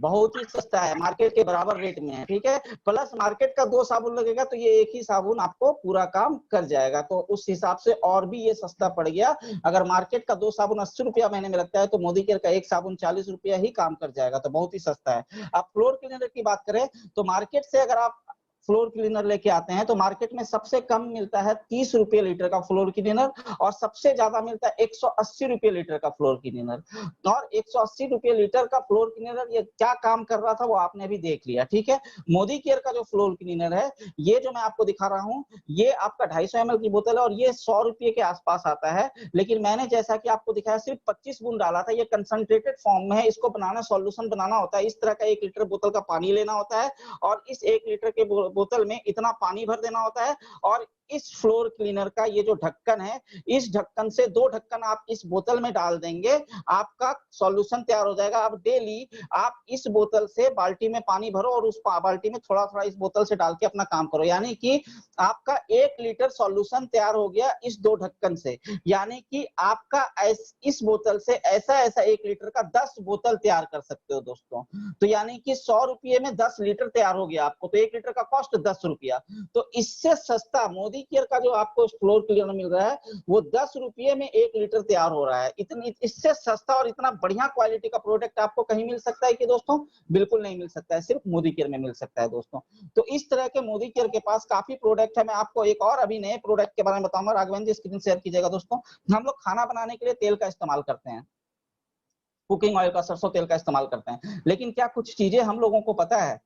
बहुत ही सस्ता है, मार्केट के बराबर रेट में है, ठीक है। प्लस मार्केट का 2 साबुन लगेगा तो ये एक ही साबुन आपको पूरा काम कर जाएगा, तो उस हिसाब से और भी ये सस्ता पड़ गया। अगर मार्केट का 2 साबुन 80 रुपया महीने में लगता है तो मोदी केयर का एक साबुन 40 रुपया ही काम कर जाएगा, तो बहुत ही सस्ता है। अब फ्लोर क्लीनर की बात करें तो मार्केट से अगर आप फ्लोर क्लीनर लेके आते हैं तो मार्केट में सबसे कम मिलता है 30 रुपये लीटर का फ्लोर क्लीनर, और सबसे ज्यादा मिलता है 180 रुपये लीटर का फ्लोर क्लीनर। और 180 रुपये लीटर का फ्लोर क्लीनर ये क्या काम कर रहा था वो आपने भी देख लिया, ठीक है। मोदी केयर का जो फ्लोर क्लीनर है, ये जो मैं आपको दिखा रहा हूँ, ये आपका 250 ml की बोतल है, और ये 100 रुपये के आसपास आता है। लेकिन मैंने जैसा कि आपको दिखाया सिर्फ 25 बूंद डाला था, ये कंसंट्रेटेड फॉर्म में है, इसको बनाना सॉल्यूशन बनाना होता है। इस तरह का 1 लीटर बोतल का पानी लेना होता है, और इस 1 लीटर के बोतल में इतना पानी भर देना होता है, और इस फ्लोर क्लीनर का ये जो ढक्कन है, इस ढक्कन से 2 ढक्कन आप इस बोतल में डाल देंगे, आपका सॉल्यूशन तैयार हो जाएगा। अब डेली आप इस बोतल से बाल्टी में पानी भरो, और उस बाल्टी में थोड़ा थोड़ा इस बोतल से डाल के अपना काम करो, यानी कि आपका 1 लीटर सॉल्यूशन तैयार हो गया इस 2 ढक्कन से। यानी कि आपका इस बोतल से ऐसा 1 लीटर का 10 बोतल तैयार कर सकते हो दोस्तों। तो यानी कि 100 रुपये में 10 लीटर तैयार हो गया आपको, तो 1 लीटर का कॉस्ट 10 रुपया। तो इससे सस्ता मोदी केयर का जो आपको फ्लोर क्लीनर मिल रहा है वो 10 रुपये में 1 लीटर तैयार हो रहा है। इतनी इससे सस्ता और इतना बढ़िया क्वालिटी का प्रोडक्ट आपको कहीं मिल सकता है कि दोस्तों? बिल्कुल नहीं मिल सकता है, सिर्फ मोदी केयर में मिल सकता है दोस्तों। तो इस तरह के मोदी केयर के पास काफी प्रोडक्ट है। मैं आपको एक और अभी नए प्रोडक्ट के बारे में बताऊंगा। राघवेंद्र जी स्क्रीन शेयर कीजिएगा दोस्तों। हम लोग खाना बनाने के लिए तेल का इस्तेमाल करते हैं, कुकिंग ऑयल का, सरसों तेल का इस्तेमाल करते हैं, लेकिन क्या कुछ चीजें हम लोगों को पता है?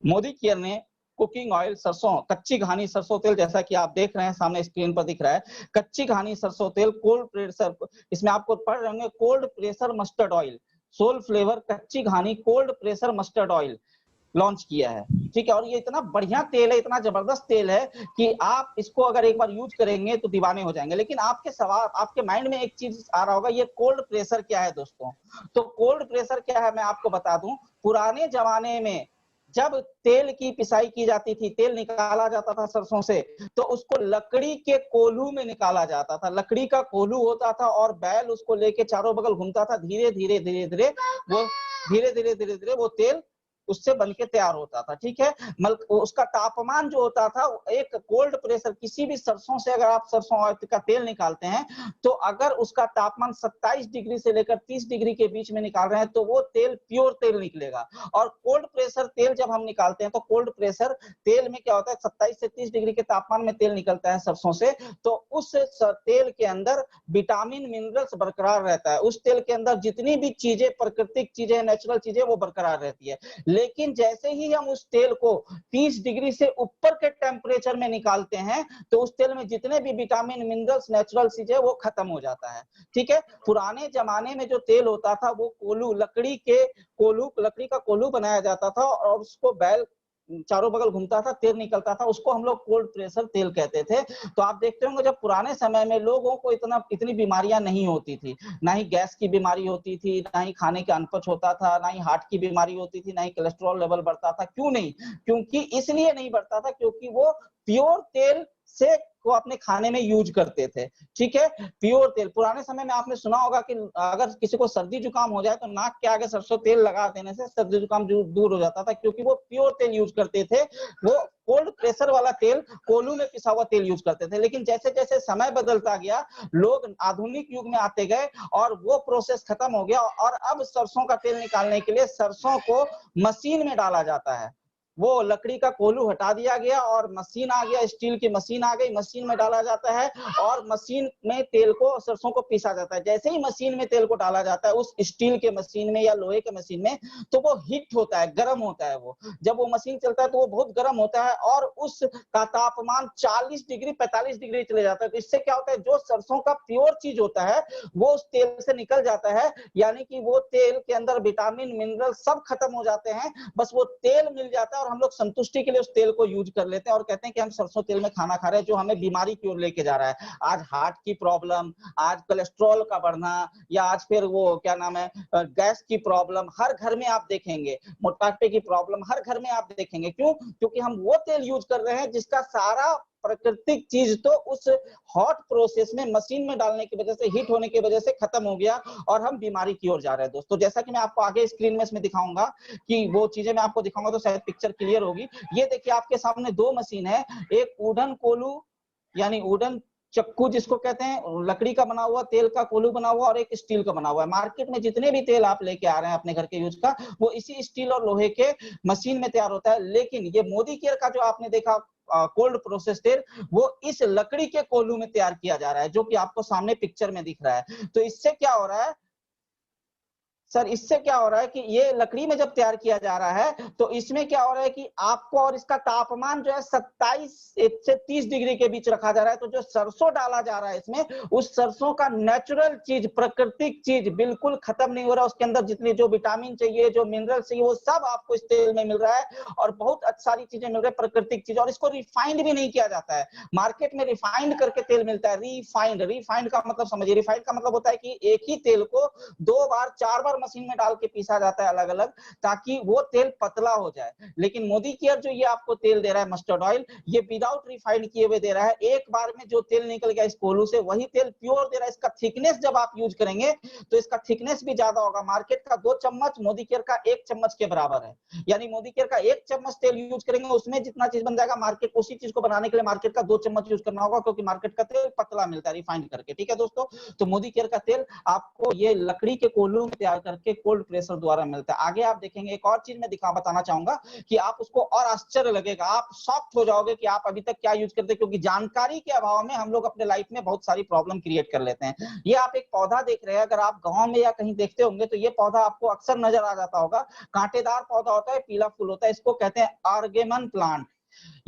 मोदी केयर ने कुकिंग ऑयल, सरसों, कच्ची घानी सरसों तेल, जैसा कि आप देख रहे हैं सामने स्क्रीन पर दिख रहा है, कच्ची घानी सरसों तेल, कोल्ड प्रेशर, इसमें आपको पढ़ रहे होंगे cold pressure mustard oil, soul flavour कच्ची घानी cold pressure mustard oil launch किया है, ठीक है। और ये इतना बढ़िया तेल है, इतना जबरदस्त तेल है कि आप इसको अगर एक बार यूज करेंगे तो दीवाने हो जाएंगे। लेकिन आपके सवाल, आपके माइंड में एक चीज आ रहा होगा, ये कोल्ड प्रेशर क्या है दोस्तों? तो कोल्ड प्रेशर क्या है मैं आपको बता दूं। पुराने जमाने में जब तेल की पिसाई की जाती थी, तेल निकाला जाता था सरसों से, तो उसको लकड़ी के कोल्हू में निकाला जाता था। लकड़ी का कोल्हू होता था और बैल उसको लेके चारों बगल घूमता था। धीरे धीरे धीरे धीरे वो वो तेल उससे बनके तैयार होता था, ठीक है। उसका तापमान जो होता था, एक कोल्ड प्रेशर, किसी भी सरसों से अगर आप सरसों का तेल निकालते हैं तो अगर उसका तापमान 27 डिग्री से लेकर 30 डिग्री के बीच में निकाल रहे हैं तो वो तेल प्योर तेल निकलेगा। और कोल्ड प्रेशर तेल जब हम निकालते हैं तो कोल्ड प्रेशर तेल में क्या होता है, 27 से 30 डिग्री के तापमान में तेल निकलता है सरसों से, तो उस तेल के अंदर विटामिन मिनरल्स बरकरार रहता है। उस तेल के अंदर जितनी भी चीजें, प्राकृतिक चीजें, नेचुरल चीजें, वो बरकरार रहती है। लेकिन जैसे ही हम उस तेल को 30 डिग्री से ऊपर के टेम्परेचर में निकालते हैं तो उस तेल में जितने भी विटामिन, मिनरल्स, नेचुरल चीजें, वो खत्म हो जाता है, ठीक है। पुराने जमाने में जो तेल होता था वो कोल्हू, लकड़ी का कोल्हू बनाया जाता था, और उसको बैल चारों बगल घूमता था, तेल निकलता था, उसको हम लोग कोल्ड प्रेशर तेल कहते थे। तो आप देखते होंगे जब पुराने समय में लोगों को इतनी बीमारियां नहीं होती थी, ना ही गैस की बीमारी होती थी, ना ही खाने के अनपच होता था, ना ही हार्ट की बीमारी होती थी, ना ही कोलेस्ट्रॉल लेवल बढ़ता था। क्यों नहीं? क्योंकि इसलिए नहीं बढ़ता था क्योंकि वो प्योर तेल से को अपने खाने में यूज करते थे, ठीक है। प्योर तेल, पुराने समय में आपने सुना होगा कि अगर किसी को सर्दी जुकाम हो जाए तो नाक के आगे सरसों तेल लगा देने से सर्दी जुकाम दूर हो जाता था, क्योंकि वो प्योर तेल यूज करते थे। वो कोल्ड प्रेशर वाला तेल, कोल्हू में पिसा हुआ तेल यूज करते थे। लेकिन जैसे जैसे समय बदलता गया, लोग आधुनिक युग में आते गए और वो प्रोसेस खत्म हो गया, और अब सरसों का तेल निकालने के लिए सरसों को मशीन में डाला जाता है। वो लकड़ी का कोल्हू हटा दिया गया और मशीन आ गया, स्टील की मशीन आ गई, मशीन में डाला जाता है और मशीन में तेल को, सरसों को पीसा जाता है। जैसे ही मशीन में तेल को डाला जाता है उस स्टील के मशीन में या लोहे के मशीन में, तो वो हिट होता है, गर्म होता है। वो जब वो मशीन चलता है तो वो बहुत गर्म होता है और उसका तापमान 40 डिग्री 45 डिग्री चले जाता है। तो इससे क्या होता है, जो सरसों का प्योर चीज होता है वो उस तेल से निकल जाता है, यानी कि वो तेल के अंदर विटामिन मिनरल सब खत्म हो जाते हैं, बस वो तेल मिल जाता है और हम लोग संतुष्टि के लिए उस तेल को यूज कर लेते हैं और कहते हैं कि हम सरसों तेल में खाना खा रहे हैं, जो हमें बीमारी की ओर लेके जा रहा है। आज हार्ट की प्रॉब्लम, आज कोलेस्ट्रॉल का बढ़ना, या आज फिर वो क्या नाम है, गैस की प्रॉब्लम हर घर में आप देखेंगे, मोटापे की प्रॉब्लम हर घर में आप देखेंगे। क्यों? क्योंकि हम वो तेल यूज कर रहे हैं जिसका सारा प्राकृतिक चीज तो उस हॉट प्रोसेस में मशीन में डालने की वजह से, हीट होने की वजह से खत्म हो गया और हम बीमारी की ओर जा रहे हैं। दोस्तों जैसा कि मैं आपको आगे स्क्रीन में इसमें दिखाऊंगा, कि वो चीजें मैं आपको दिखाऊंगा तो शायद पिक्चर क्लियर होगी। ये देखिए आपके सामने दो मशीन है, एक वुडन कोलू यानी वुडन चक्कू जिसको कहते हैं, लकड़ी का बना हुआ तेल का कोलू बना हुआ, और एक स्टील का बना हुआ है। मार्केट में जितने भी तेल आप लेके आ रहे हैं अपने घर के यूज का, वो इसी स्टील और लोहे के मशीन में तैयार होता है। लेकिन ये मोदी केयर का जो आपने देखा कोल्ड प्रोसेस तेल, वो इस लकड़ी के कोल्हू में तैयार किया जा रहा है, जो कि आपको सामने पिक्चर में दिख रहा है। तो इससे क्या हो रहा है सर, इससे क्या हो रहा है कि ये लकड़ी में जब तैयार किया जा रहा है तो इसमें क्या हो रहा है कि आपको, और इसका तापमान जो है 27 से 30 डिग्री के बीच रखा जा रहा है। तो जो सरसों डाला जा रहा है इसमें, उस सरसों का नेचुरल चीज, प्राकृतिक चीज बिल्कुल खत्म नहीं हो रहा। उसके अंदर जितनी जो विटामिन चाहिए, जो मिनरल चाहिए, वो सब आपको इस तेल में मिल रहा है और बहुत सारी चीजें मिल रही है, प्राकृतिक चीज। और इसको रिफाइंड भी नहीं किया जाता है। मार्केट में रिफाइंड करके तेल मिलता है, रिफाइंड। रिफाइंड का मतलब समझिए, रिफाइंड का मतलब होता है कि एक ही तेल को 2 बार 4 बार मशीन में डाल के पीसा जाता है अलग अलग, ताकि वो तेल पतला हो जाए। लेकिन मोदी केयर जो ये आपको तेल दे रहा है मस्टर्ड ऑयल, ये विदाउट रिफाइंड किए हुए दे रहा है। एक बार में जो तेल निकल गया इस कोल्हू से, वही तेल प्योर दे रहा है। इसका थिकनेस जब आप यूज करेंगे तो इसका थिकनेस भी ज्यादा होगा। मार्केट का 2 चम्मच मोदी केयर का 1 चम्मच के बराबर है। यानी मोदी केयर का 1 चम्मच तेल यूज करेंगे, उसमें जितना चीज बन जाएगा, मार्केट उसी चीज को बनाने के लिए मार्केट का 2 चम्मच यूज करना होगा, क्योंकि मार्केट का तेल पतला मिलता है रिफाइंड करके। ठीक है दोस्तों, तो मोदी केयर का तेल आपको ये लकड़ी के कोल्हू में तैयार करके कोल्ड प्रेशर द्वारा मिलता है। आगे आप देखेंगे एक और चीज मैं बताना चाहूंगा कि आप उसको और आश्चर्य लगेगा, आप शॉक्ड हो जाओगे कि आप अभी तक क्या यूज करते हैं, क्योंकि जानकारी के अभाव में हम लोग अपने लाइफ में बहुत सारी प्रॉब्लम क्रिएट कर लेते हैं। ये आप एक पौधा देख रहे हैं, अगर आप गांव में या कहीं देखते होंगे तो ये पौधा आपको अक्सर नजर आ जाता होगा। कांटेदार पौधा होता है, पीला फूल होता है, इसको कहते हैं आर्गेमन प्लांट।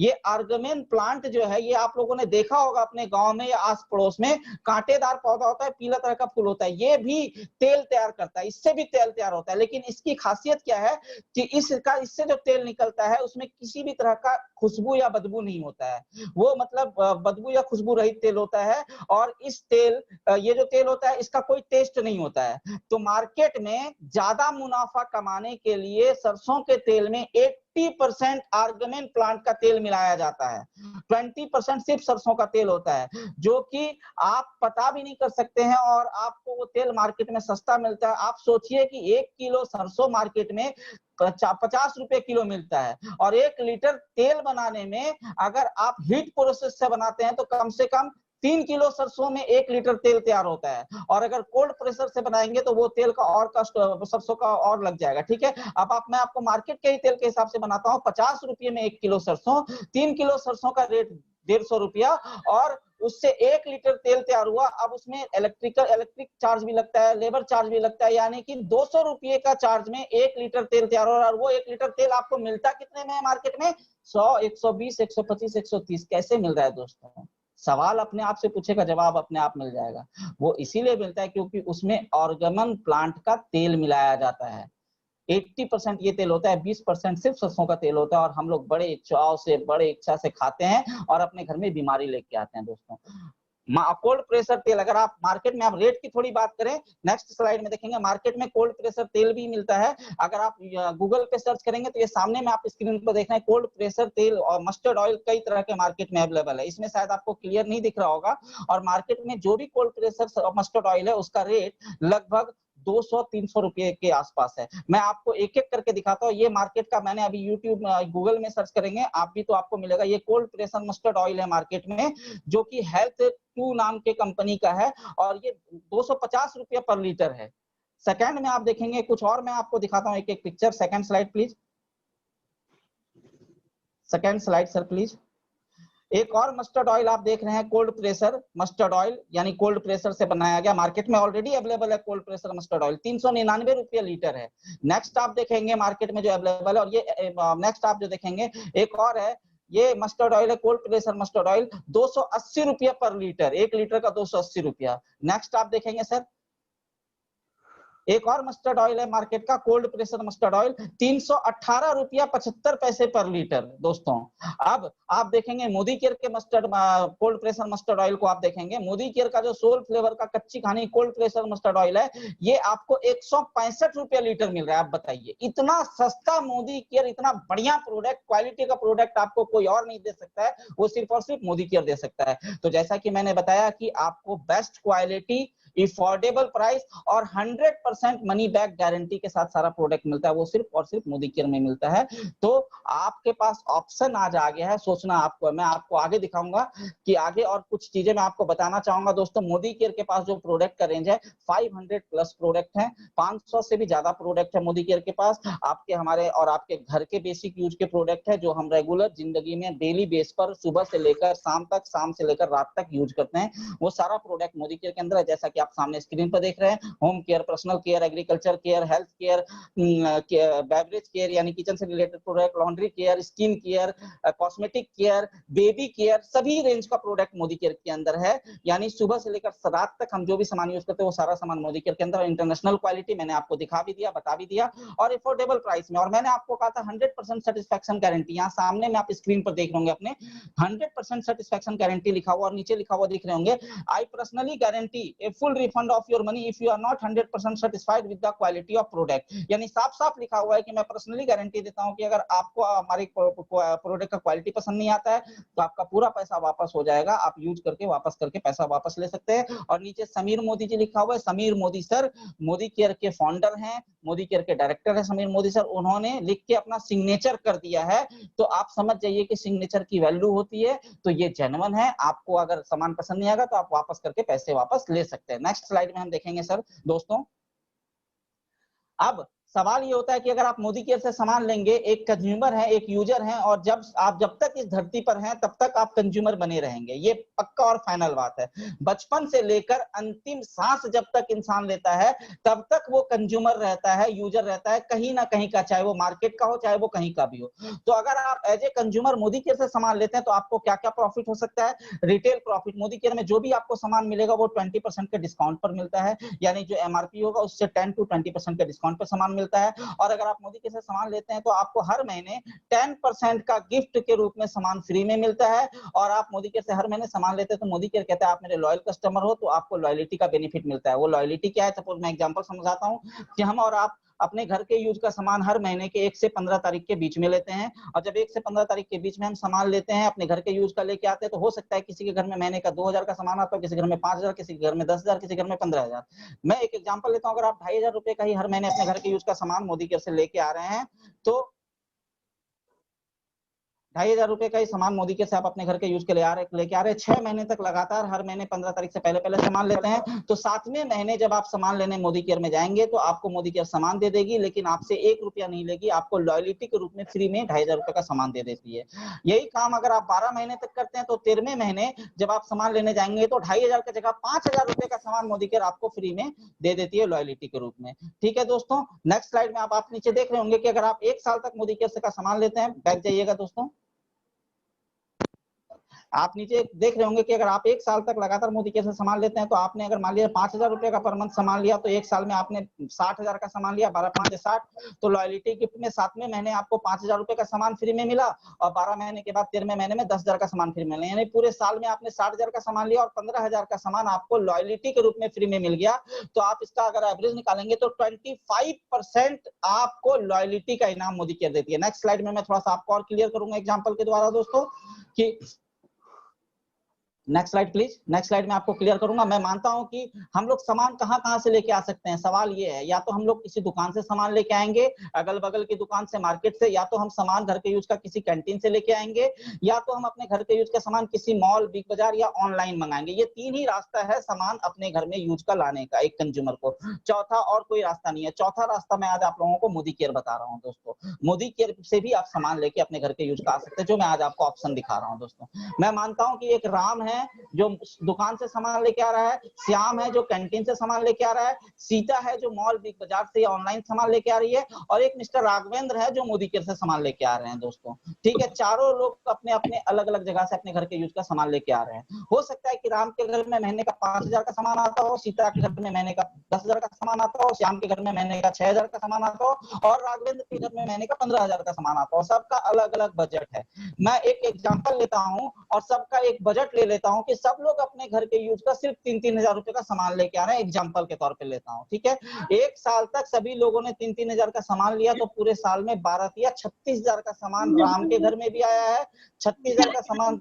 ये आर्गमेन प्लांट जो है, ये आप लोगों ने देखा होगा अपने गांव में या आस पड़ोस में। कांटेदार पौधा होता है, पीला तरह का फूल होता है, ये भी तेल तैयार करता है, इससे भी तेल तैयार होता है। लेकिन इसकी खासियत क्या है कि इससे जो तेल निकलता है उसमें किसी भी तरह का खुशबू या बदबू नहीं होता है। वो मतलब बदबू या खुशबू रहित तेल होता है। और ये जो तेल होता है इसका कोई टेस्ट नहीं होता है। तो मार्केट में ज्यादा मुनाफा कमाने के लिए सरसों के तेल में 80% आर्गमेन प्लांट का तेल मिलाया जाता है, 20% सिर्फ सरसों का तेल होता है, जो कि आप पता भी नहीं कर सकते हैं। और आपको वो तेल मार्केट में सस्ता मिलता है। आप सोचिए कि 1 किलो सरसों मार्केट में 50 रुपए किलो मिलता है, और 1 लीटर तेल बनाने में अगर आप हीट प्रोसेस से बनाते हैं तो कम से कम 3 किलो सरसों में 1 लीटर तेल तैयार होता है। और अगर कोल्ड प्रेशर से बनाएंगे तो वो तेल का और कॉस्ट सरसों का और लग जाएगा। ठीक है, अब मैं आपको मार्केट के ही तेल के हिसाब से बनाता हूँ। 50 रुपये में 1 किलो सरसों, 3 किलो सरसों का रेट 150 रुपया, और उससे 1 लीटर तेल तैयार हुआ। अब उसमें इलेक्ट्रिक चार्ज भी लगता है, लेबर चार्ज भी लगता है, यानी कि 200 रुपये का चार्ज में 1 लीटर तेल तैयार हो रहा है। और वो 1 लीटर तेल आपको मिलता कितने में है मार्केट में? 100, 120, 125, 130। कैसे मिल रहा है दोस्तों? सवाल अपने आप से पूछेगा, जवाब अपने आप मिल जाएगा। वो इसीलिए मिलता है क्योंकि उसमें ऑर्गेमन प्लांट का तेल मिलाया जाता है। 80% ये तेल होता है, 20% सिर्फ सरसों का तेल होता है, और हम लोग बड़े चाव से, बड़े इच्छा से खाते हैं और अपने घर में बीमारी लेके आते हैं दोस्तों। कोल्ड प्रेशर तेल, अगर आप मार्केट में, आप रेट की थोड़ी बात करें, नेक्स्ट स्लाइड में देखेंगे, मार्केट में कोल्ड प्रेशर तेल भी मिलता है। अगर आप गूगल पे सर्च करेंगे तो ये सामने में आप स्क्रीन पर देख रहे हैं, कोल्ड प्रेशर तेल और मस्टर्ड ऑयल कई तरह के मार्केट में अवेलेबल है। इसमें शायद आपको क्लियर नहीं दिख रहा होगा। और मार्केट में जो भी कोल्ड प्रेशर मस्टर्ड ऑयल है उसका रेट लगभग 200-300 रुपए के आसपास है। मैं आपको एक एक करके दिखाता हूँ। ये मार्केट का, मैंने अभी यूट्यूब गूगल में सर्च करेंगे आप भी तो आपको मिलेगा। ये कोल्ड प्रेशर मस्टर्ड ऑयल है मार्केट में, जो कि हेल्थ 2 नाम के कंपनी का है, और ये 250 रुपये पर लीटर है। सेकंड में आप देखेंगे कुछ और, मैं आपको दिखाता हूँ एक एक picture. Second slide please. Second slide sir please. एक और मस्टर्ड ऑयल आप देख रहे हैं, कोल्ड प्रेशर मस्टर्ड ऑयल, यानी कोल्ड प्रेशर से बनाया गया, मार्केट में ऑलरेडी अवेलेबल है कोल्ड प्रेशर मस्टर्ड ऑयल, 399 रुपये लीटर है। नेक्स्ट आप देखेंगे मार्केट में जो अवेलेबल है, और ये नेक्स्ट आप जो देखेंगे एक और है, ये मस्टर्ड ऑयल है, कोल्ड प्रेशर मस्टर्ड ऑयल, 280 रुपये पर लीटर, 1 लीटर का 280 रुपया। नेक्स्ट आप देखेंगे सर, एक और मस्टर्ड ऑयल है मार्केट का, कोल्ड प्रेशर मस्टर्ड ऑयल, 318 रुपया 75 पैसे पर लीटर दोस्तों। अब आप देखेंगे मोदी केयर के mustard cold pressure mustard oil को आप देखेंगे, मोदी केयर का जो सोल फ्लेवर का कच्ची खानी कोल्ड प्रेशर मस्टर्ड ऑयल है, ये आपको 165 रुपया लीटर मिल रहा है। आप बताइए, इतना सस्ता मोदी केयर, इतना बढ़िया प्रोडक्ट, क्वालिटी का प्रोडक्ट आपको कोई और नहीं दे सकता है, वो सिर्फ और सिर्फ मोदी केयर दे सकता है। तो जैसा कि मैंने बताया कि आपको बेस्ट क्वालिटी, अफोर्डेबल प्राइस और 100% मनी बैक गारंटी के साथ सारा प्रोडक्ट मिलता है, वो सिर्फ और सिर्फ मोदी केयर में मिलता है। तो आपके पास ऑप्शन आज आ गया है, सोचना आपको, मैं आपको आगे दिखाऊंगा कि आगे और कुछ चीजें मैं आपको बताना चाहूंगा दोस्तों। मोदी केयर के पास जो प्रोडक्ट का रेंज है 500 प्लस प्रोडक्ट है, 500 से भी ज्यादा प्रोडक्ट है मोदी केयर के पास। आपके, हमारे और आपके घर के बेसिक यूज के प्रोडक्ट है जो हम रेगुलर जिंदगी में डेली बेस पर सुबह से लेकर शाम तक, शाम से लेकर रात तक यूज करते हैं, वो सारा प्रोडक्ट मोदी केयर के अंदर है। जैसा कि आप सामने स्क्रीन पर देख रहे हैं, home care, personal care, agriculture care, health care, beverage care यानी किचन से related product, laundry care, skin care, cosmetic care, baby care, सभी रेंज का प्रोडक्ट मोदी केयर के अंदर है। यानी सुबह से लेकर रात तक हम जो भी सामान यूज करते हैं वो सारा सामान मोदी केयर के अंदर। इंटरनेशनल क्वालिटी मैंने आपको दिखा भी दिया, बता भी दिया, और अफोर्डेबल प्राइस में। और मैंने आपको कहा था 100% सेटिस्फैक्शन गारंटी, यहाँ सामने में आप स्क्रीन पर देख रहे होंगे अपने 100% सेटिस्फैक्शन गारंटी लिखा हुआ, और नीचे लिखा हुआ दिख रहे होंगे, I personally guarantee a full refund of your money if you are not 100% satisfied with the quality of product. यानी साफ साफ लिखा हुआ है कि मैं पर्सनली गारंटी देता हूं कि अगर आपको हमारे प्रोडक्ट का क्वालिटी पसंद नहीं आता है तो आपका पूरा पैसा वापस हो जाएगा, आप यूज करके वापस करके पैसा वापस ले सकते हैं। और नीचे समीर मोदी जी लिखा हुआ है, समीर मोदी सर मोदी केयर के फाउंडर हैं, मोदी केयर के डायरेक्टर है समीर मोदी सर, उन्होंने लिख के अपना सिग्नेचर कर दिया है। तो आप समझ जाइए कि सिग्नेचर की वैल्यू होती है, तो ये जेन्युइन है। आपको अगर सामान पसंद नहीं आएगा तो आप वापस करके पैसे वापस ले सकते हैं। नेक्स्ट स्लाइड में हम देखेंगे सर दोस्तों। अब सवाल ये होता है कि अगर आप मोदी केयर से सामान लेंगे, एक कंज्यूमर है, एक यूजर है, और जब तक इस धरती पर हैं तब तक आप कंज्यूमर बने रहेंगे, ये पक्का और फाइनल बात है। बचपन से लेकर अंतिम सांस जब तक इंसान लेता है तब तक वो कंज्यूमर रहता है, यूजर रहता है, कहीं ना कहीं का, चाहे वो मार्केट का हो चाहे वो कहीं का भी हो। तो अगर आप as a consumer Modicare से सामान लेते हैं तो आपको क्या क्या प्रॉफिट हो सकता है? रिटेल प्रॉफिट, मोदी केयर में जो भी आपको सामान मिलेगा वो 20% के डिस्काउंट पर मिलता है, यानी जो एमआरपी होगा उससे 10 to 20% के डिस्काउंट पर सामान मिलता है। और अगर आप मोदी केयर से सामान लेते हैं तो आपको हर महीने 10% का गिफ्ट के रूप में सामान फ्री में मिलता है। और आप मोदी केयर से हर महीने सामान लेते हैं तो मोदी केयर कहता है आप मेरे लॉयल कस्टमर हो, तो आपको लॉयलिटी का बेनिफिट मिलता है। वो लॉयलिटी क्या है? सपोज मैं एग्जांपल समझाता हूं कि हम और आप अपने घर के यूज का सामान हर महीने के 1 से 15 तारीख के बीच में लेते हैं, और जब 1 से 15 तारीख के बीच में हम सामान लेते हैं, अपने घर के यूज का लेके आते हैं, तो हो सकता है किसी के घर में महीने का 2000 का सामान आता है, किसी घर में 5000, किसी के घर में 10,000, किसी घर में 15,000। मैं एक एग्जांपल लेता हूं, अगर आप 2500 रुपए का ही हर महीने अपने घर के यूज का सामान मोदी केयर से लेके आ रहे हैं, तो 2500 रुपए का ही सामान मोदी केयर से आप अपने घर के यूज के लेके आ रहे हैं, 6 महीने तक लगातार हर महीने 15 तारीख से पहले सामान लेते हैं, तो 7वें महीने जब आप सामान लेने मोदी केयर में जाएंगे तो आपको मोदी केयर सामान दे देगी, लेकिन आपसे 1 रुपया नहीं लेगी, आपको लॉयलिटी के रूप में फ्री में 2500 रुपए का सामान दे देती है। यही काम अगर आप 12 महीने तक करते हैं तो 13वें महीने जब आप सामान लेने जाएंगे तो 2500 की जगह 5000 रुपए का सामान मोदी केयर आपको फ्री में दे देती है लॉयलिटी के रूप में। ठीक है दोस्तों, नेक्स्ट स्लाइड में आप नीचे देख रहे होंगे कि अगर आप 1 साल तक मोदी केयर से का सामान लेते हैं, बैठ जाइएगा दोस्तों, आप नीचे देख रहे होंगे कि अगर आप 1 साल तक लगातार मोदी केयर से सामान लेते हैं तो आपने अगर मान लिया 5000 रुपए का पर मंथ सामान लिया, तो 1 साल में आपने 60,000 का सामान लिया, 12 5 60, तो लॉयलिटी गिफ्ट में 7वें महीने आपको 5000 रुपए का सामान फ्री में मिला, और 12 महीने के बाद 13वें महीने में 10,000 का सामान फ्री मिला, यानी पूरे साल में आपने 60,000 का सामान लिया और 15,000 का सामान आपको लॉयलिटी के रूप में फ्री में मिल गया। तो आप इसका अगर एवरेज निकालेंगे तो 25% आपको लॉयलिटी का इनाम मोदी केयर देती है। नेक्स्ट स्लाइड में मैं थोड़ा सा आपको और क्लियर करूंगा एग्जाम्पल के द्वारा दोस्तों, कि next slide please. Next slide में आपको क्लियर करूंगा। मैं मानता हूं कि हम लोग सामान कहां से लेके आ सकते हैं। सवाल ये है, या तो हम लोग किसी दुकान से सामान लेके आएंगे, अगल बगल की दुकान से, मार्केट से, या तो हम सामान घर के यूज का किसी कैंटीन से लेके आएंगे, या तो हम अपने घर के यूज का सामान किसी मॉल, बिग बाजार या ऑनलाइन मंगाएंगे। ये तीन ही रास्ता है सामान अपने घर में यूज का लाने का एक कंज्यूमर को। चौथा और कोई रास्ता नहीं है। चौथा रास्ता मैं आज आप लोगों को मोदी केयर बता रहा हूँ दोस्तों। मोदी केयर से भी आप सामान लेके अपने घर के यूज का आ सकते हैं, जो मैं आज आपको ऑप्शन दिखा रहा हूँ दोस्तों। मैं मानता हूँ कि एक राम है जो दुकान से सामान लेके आ रहा है, श्याम है जो कैंटीन से सामान लेके आ रहा है, सीता है जो मॉल, बिग बाजार से या ऑनलाइन सामान लेके आ रही है, और एक मिस्टर राघवेंद्र है जो मोदी केयर से सामान लेके आ रहे हैं दोस्तों। ठीक है, चारों लोग अपने अपने अलग अलग जगह से अपने घर के यूज का सामान लेके आ रहे हैं। हो सकता है कि राम के घर में महीने का 5,000 का सामान आता हो, सीता के घर में महीने का 10,000 का सामान आता हो, श्याम के घर में महीने का 6,000 का सामान आता हो, और राघवेंद्र के घर में महीने का 15,000 का सामान आता हो। सबका अलग अलग बजट है। मैं एक एग्जांपल लेता हूं और सबका एक बजट ले लेता हूं कि सब लोग अपने घर के यूज का सिर्फ 3-3 हजार रुपए का सामान लेके आ रहे हैं। एग्जांपल के तौर पे लेता हूं, ठीक है। एक साल तक सभी लोगों ने 3-3 हजार का सामान लिया, तो पूरे साल में 12 या 36,000 का सामान राम के घर में भी आया है, 36,000 का सामान